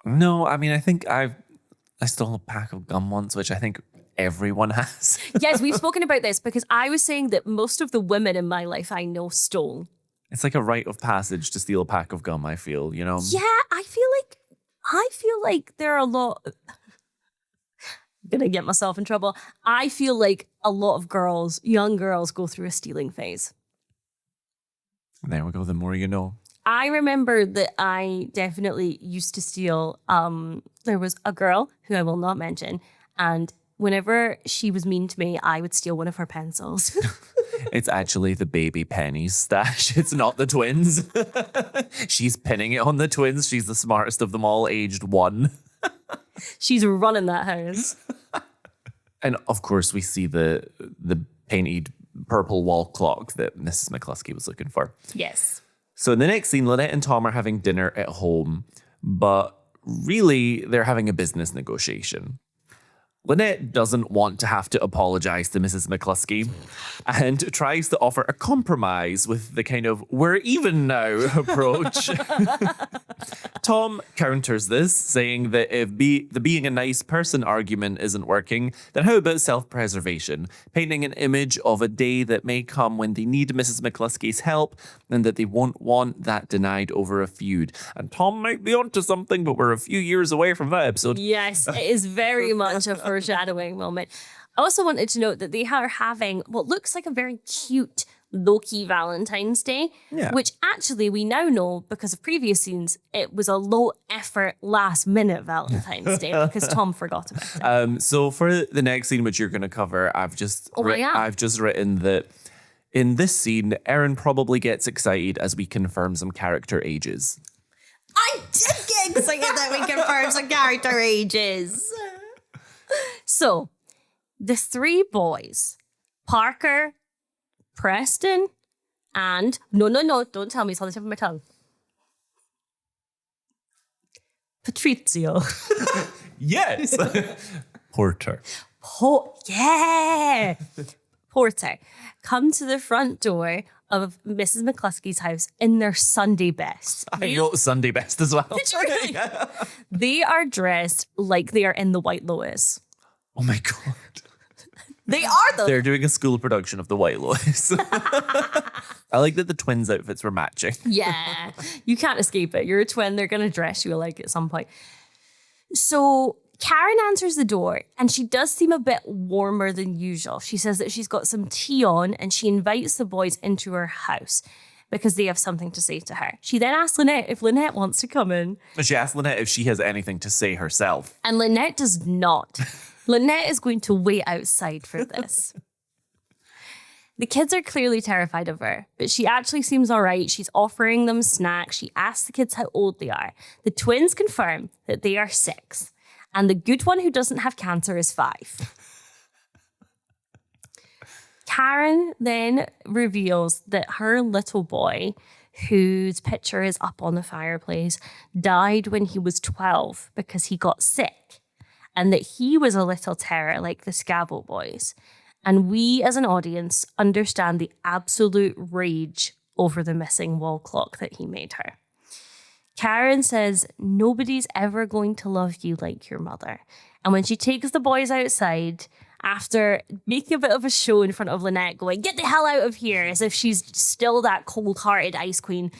Speaker 2: No, I mean, I think I stole a pack of gum once, which I think everyone has.
Speaker 1: Yes, we've spoken about this because I was saying that most of the women in my life I know stole.
Speaker 2: It's like a rite of passage to steal a pack of gum, I feel, you know?
Speaker 1: Yeah, I feel like there are a lot. I'm gonna get myself in trouble. I feel like a lot of girls, young girls, go through a stealing phase.
Speaker 2: There we go. The more you know.
Speaker 1: I remember that I definitely used to steal. There was a girl who I will not mention, and whenever she was mean to me, I would steal one of her pencils.
Speaker 2: It's actually the baby Penny's stash. It's not the twins. She's pinning it on the twins. She's the smartest of them all, aged 1.
Speaker 1: She's running that house.
Speaker 2: And of course, we see the painted purple wall clock that Mrs. McCluskey was looking for.
Speaker 1: Yes.
Speaker 2: So in the next scene, Lynette and Tom are having dinner at home, but really they're having a business negotiation. Lynette doesn't want to have to apologize to Mrs. McCluskey and tries to offer a compromise with the kind of we're even now approach. Tom counters this, saying that if the being a nice person argument isn't working, then how about self-preservation, painting an image of a day that may come when they need Mrs. McCluskey's help and that they won't want that denied over a feud. And Tom might be onto something, but we're a few years away from that episode.
Speaker 1: Yes, it is very much a foreshadowing moment. I also wanted to note that they are having what looks like a very cute low-key Valentine's Day, which actually we now know because of previous scenes, it was a low-effort, last-minute Valentine's Day because Tom forgot about it.
Speaker 2: So for the next scene, which you're going to cover, I've just written that in this scene, Erin probably gets excited as we confirm some character ages.
Speaker 1: I did get excited that we confirmed some character ages. So, the 3 boys, Parker, Preston, and no, don't tell me, it's on the tip of my tongue. Patrizio.
Speaker 2: Yes. Porter.
Speaker 1: Porter. Come to the front door of Mrs. McCluskey's house in their Sunday best.
Speaker 2: I wrote Sunday best as well.
Speaker 1: Did you really? They are dressed like they are in the White Lotus.
Speaker 2: Oh my God.
Speaker 1: They are though.
Speaker 2: They're doing a school production of The White Lotus. I like that the twins' outfits were matching.
Speaker 1: Yeah, you can't escape it. You're a twin. They're going to dress you alike at some point. So Karen answers the door and she does seem a bit warmer than usual. She says that she's got some tea on and she invites the boys into her house because they have something to say to her. She then asks Lynette if Lynette wants to come in.
Speaker 2: She asks Lynette if she has anything to say herself.
Speaker 1: And Lynette does not. Lynette is going to wait outside for this. The kids are clearly terrified of her, but she actually seems all right. She's offering them snacks. She asks the kids how old they are. The twins confirm that they are 6, and the good one who doesn't have cancer is 5. Karen then reveals that her little boy, whose picture is up on the fireplace, died when he was 12 because he got sick. And that he was a little terror like the Scavo boys. And we as an audience understand the absolute rage over the missing wall clock that he made her. Karen says, nobody's ever going to love you like your mother. And when she takes the boys outside, after making a bit of a show in front of Lynette going, get the hell out of here, as if she's still that cold-hearted ice queen,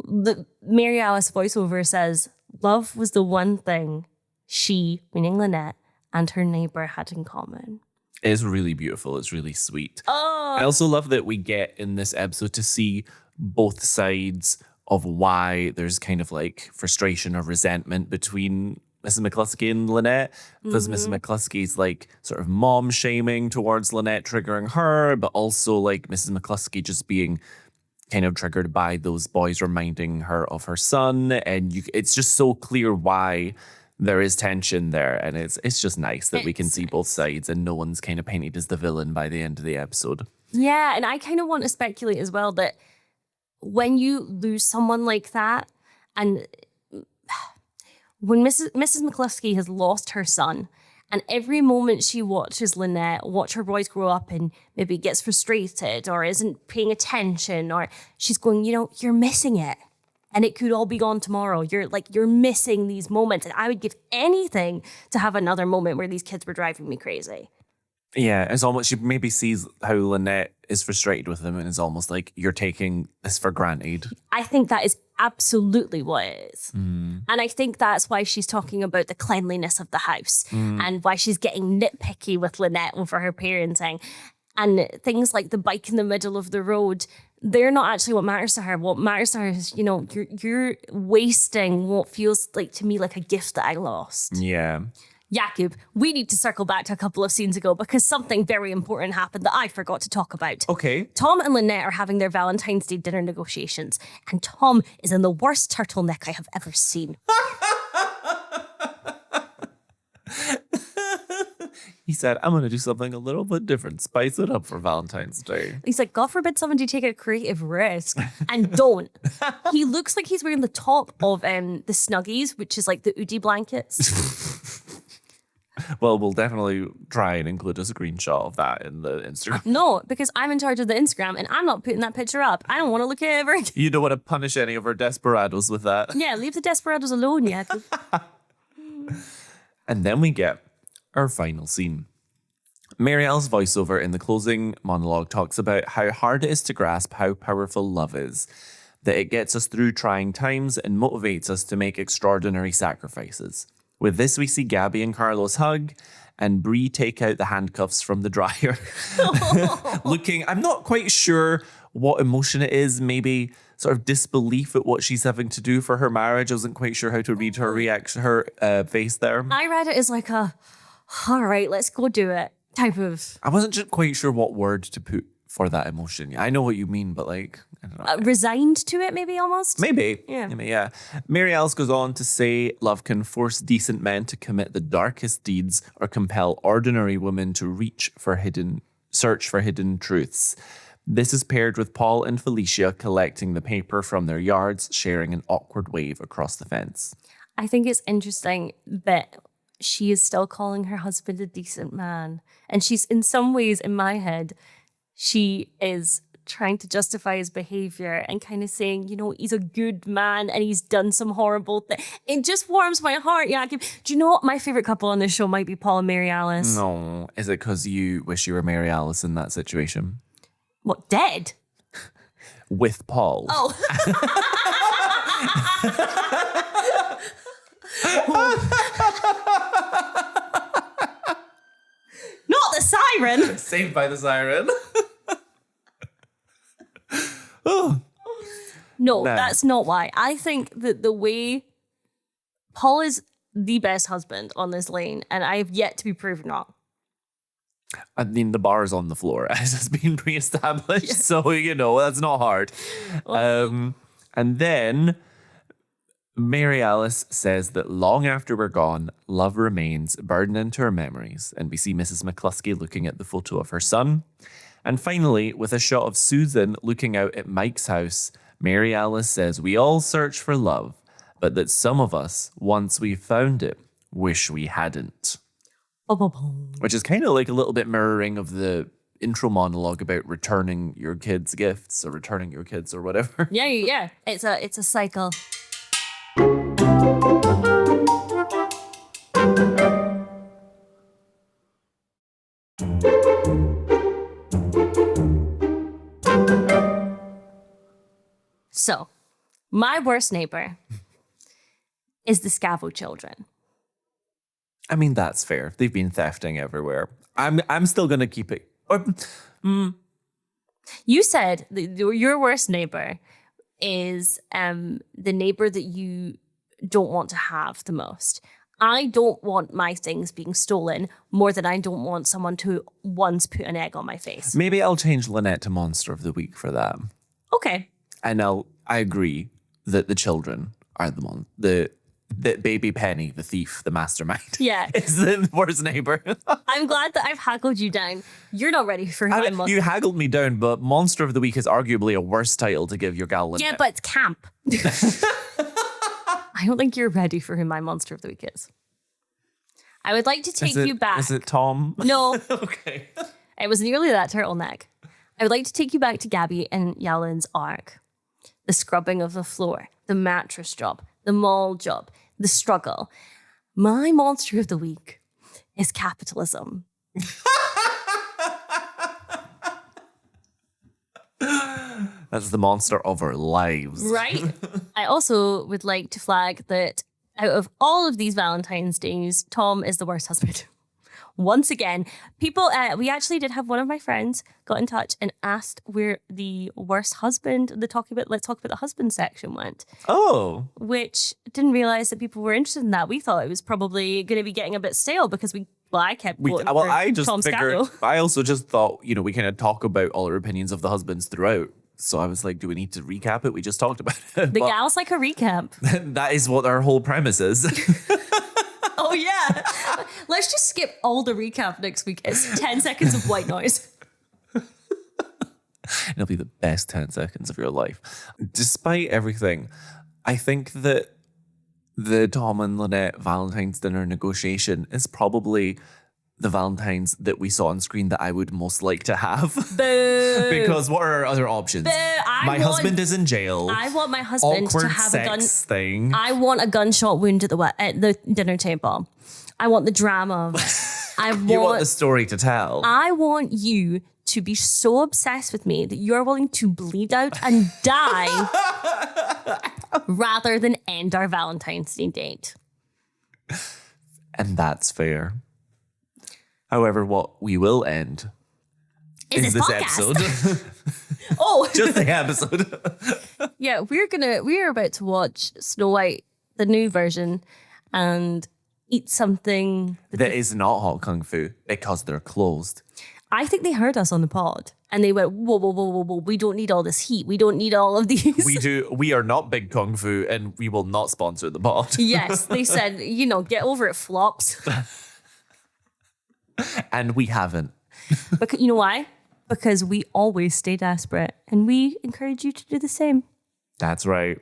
Speaker 1: the Mary Alice voiceover says, love was the one thing she, meaning Lynette, and her neighbor had in common.
Speaker 2: It's really beautiful. It's really sweet.
Speaker 1: Oh.
Speaker 2: I also love that we get in this episode to see both sides of why there's kind of like frustration or resentment between Mrs. McCluskey and Lynette. Because Mrs. McCluskey's like sort of mom shaming towards Lynette, triggering her, but also like Mrs. McCluskey just being kind of triggered by those boys reminding her of her son. And it's just so clear why there is tension there, and it's just nice that we can see both sides and no one's kind of painted as the villain by the end of the episode.
Speaker 1: Yeah, and I kind of want to speculate as well that when you lose someone like that, and when Mrs. McCluskey has lost her son, and every moment she watches Lynette watch her boys grow up and maybe gets frustrated or isn't paying attention, or she's going, you're missing it. And it could all be gone tomorrow. You're missing these moments. And I would give anything to have another moment where these kids were driving me crazy.
Speaker 2: Yeah, it's almost, she maybe sees how Lynette is frustrated with them and it's almost like you're taking this for granted.
Speaker 1: I think that is absolutely what it is. And I think that's why she's talking about the cleanliness of the house and why she's getting nitpicky with Lynette over her parenting. And things like the bike in the middle of the road, they're not actually what matters to her. What matters to her is, you're wasting what feels like to me like a gift that I lost.
Speaker 2: Yeah.
Speaker 1: Jakub, we need to circle back to a couple of scenes ago because something very important happened that I forgot to talk about.
Speaker 2: Okay.
Speaker 1: Tom and Lynette are having their Valentine's Day dinner negotiations, and Tom is in the worst turtleneck I have ever seen.
Speaker 2: He said, I'm going to do something a little bit different. Spice it up for Valentine's Day.
Speaker 1: He's like, God forbid somebody take a creative risk. And don't. He looks like he's wearing the top of the Snuggies, which is like the Oodie blankets.
Speaker 2: Well, we'll definitely try and include a screenshot of that in the Instagram.
Speaker 1: No, because I'm in charge of the Instagram and I'm not putting that picture up. I don't want to look at it ever again.
Speaker 2: You don't want to punish any of our desperados with that.
Speaker 1: Yeah, leave the desperados alone, yeah.
Speaker 2: And then we get our final scene. Marielle's voiceover in the closing monologue talks about how hard it is to grasp how powerful love is, that it gets us through trying times and motivates us to make extraordinary sacrifices. With this, we see Gaby and Carlos hug and Bree take out the handcuffs from the dryer. Looking, I'm not quite sure what emotion it is, maybe sort of disbelief at what she's having to do for her marriage. I wasn't quite sure how to read her reaction, her face there.
Speaker 1: I read it as like all right, let's go do it type of.
Speaker 2: I wasn't quite sure what word to put for that emotion. I know what you mean, but I don't know.
Speaker 1: Resigned to it, maybe almost?
Speaker 2: Maybe.
Speaker 1: Yeah.
Speaker 2: Maybe, yeah. Mary Alice goes on to say, love can force decent men to commit the darkest deeds or compel ordinary women to search for hidden truths. This is paired with Paul and Felicia collecting the paper from their yards, sharing an awkward wave across the fence.
Speaker 1: I think it's interesting that she is still calling her husband a decent man. And she's, in some ways, in my head, she is trying to justify his behavior and kind of saying, he's a good man and he's done some horrible thing. It just warms my heart, Jakub. Do you know what my favorite couple on this show might be? Paul and Mary Alice.
Speaker 2: No. Is it because you wish you were Mary Alice in that situation?
Speaker 1: What, dead?
Speaker 2: With Paul.
Speaker 1: Oh. Not the siren.
Speaker 2: Saved by the siren. Oh.
Speaker 1: No, that's not why. I think that the way Paul is the best husband on this lane, and I have yet to be proven wrong.
Speaker 2: I mean, the bar is on the floor as it's been pre-established, so that's not hard. And then Mary Alice says that long after we're gone, love remains burned into her memories, and we see Mrs. McCluskey looking at the photo of her son. And finally, with a shot of Susan looking out at Mike's house, Mary Alice says we all search for love, but that some of us, once we've found it, wish we hadn't. Which is kind of like a little bit mirroring of the intro monologue about returning your kids' gifts or returning your kids or whatever.
Speaker 1: Yeah. It's a cycle. So, my worst neighbor is the Scavo children.
Speaker 2: I mean, that's fair. They've been thefting everywhere. I'm still going to keep it.
Speaker 1: You said your worst neighbor is the neighbor that you don't want to have the most. I don't want my things being stolen more than I don't want someone to once put an egg on my face.
Speaker 2: Maybe I'll change Lynette to Monster of the Week for that.
Speaker 1: Okay.
Speaker 2: And I agree that the children are the that baby Penny, the thief, the mastermind,
Speaker 1: Yeah.
Speaker 2: is the worst neighbor.
Speaker 1: I'm glad that I've haggled you down. You're not ready for
Speaker 2: I
Speaker 1: him.
Speaker 2: mean, you haggled me down, but Monster of the Week is arguably a worse title to give your gal Lynette.
Speaker 1: Yeah, but it's camp. I don't think you're ready for who my Monster of the Week is. I would like to take you back.
Speaker 2: Is it Tom?
Speaker 1: No.
Speaker 2: Okay.
Speaker 1: It was nearly that turtleneck. I would like to take you back to Gaby and Yalin's arc. The scrubbing of the floor, the mattress job, the mall job, the struggle. My Monster of the Week is capitalism.
Speaker 2: That's the monster of our lives.
Speaker 1: Right? I also would like to flag that out of all of these Valentine's Days, Tom is the worst husband. Once again, people, we actually did have one of my friends got in touch and asked where the worst husband, let's talk about the husband section went.
Speaker 2: Oh.
Speaker 1: Which didn't realize that people were interested in that. We thought it was probably going to be getting a bit stale because I kept voting for
Speaker 2: I just
Speaker 1: Tom
Speaker 2: figured,
Speaker 1: Scavo.
Speaker 2: I also just thought, we kind of talk about all our opinions of the husbands throughout. So I was like, do we need to recap it? We just talked about it.
Speaker 1: The gal's like a recap.
Speaker 2: That is what our whole premise is.
Speaker 1: Oh, yeah. Let's just skip all the recap next week. It's 10 seconds of white noise.
Speaker 2: It'll be the best 10 seconds of your life. Despite everything, I think that the Tom and Lynette Valentine's dinner negotiation is probably the Valentine's that we saw on screen that I would most like to have.
Speaker 1: Boo.
Speaker 2: Because what are our other options?
Speaker 1: Boo.
Speaker 2: My husband is in jail.
Speaker 1: I want my husband
Speaker 2: Awkward
Speaker 1: to have a gun.
Speaker 2: thing.
Speaker 1: I want a gunshot wound at the dinner table. I want the drama of it.
Speaker 2: You want the story to tell.
Speaker 1: I want you to be so obsessed with me that you're willing to bleed out and die rather than end our Valentine's Day date.
Speaker 2: And that's fair. However, what we will end is this
Speaker 1: podcast.
Speaker 2: episode.
Speaker 1: Oh,
Speaker 2: Just the episode.
Speaker 1: yeah, we're about to watch Snow White, the new version, and eat something.
Speaker 2: That is not hot kung fu because they're closed.
Speaker 1: I think they heard us on the pod and they went, whoa, whoa, whoa, whoa, whoa. We don't need all this heat. We don't need all of these.
Speaker 2: We are not big kung fu and we will not sponsor the pod.
Speaker 1: Yes, they said, get over it, flops.
Speaker 2: And we haven't.
Speaker 1: Because you know why? Because we always stay desperate and we encourage you to do the same.
Speaker 2: That's right.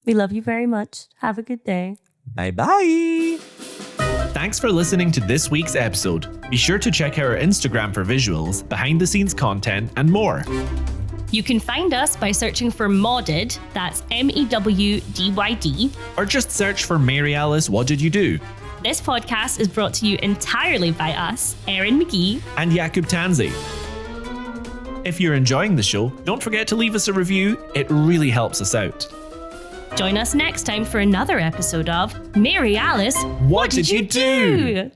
Speaker 1: We love you very much. Have a good day.
Speaker 2: Bye-bye.
Speaker 5: Thanks for listening to this week's episode. Be sure to check out our Instagram for visuals, behind-the-scenes content, and more.
Speaker 1: You can find us by searching for Modded, that's MEWDYD.
Speaker 5: Or just search for Mary Alice, What Did You Do?
Speaker 1: This podcast is brought to you entirely by us, Erin McGee.
Speaker 5: And Jakub Tanzi. If you're enjoying the show, don't forget to leave us a review. It really helps us out.
Speaker 1: Join us next time for another episode of Mary Alice,
Speaker 5: What Did You Do?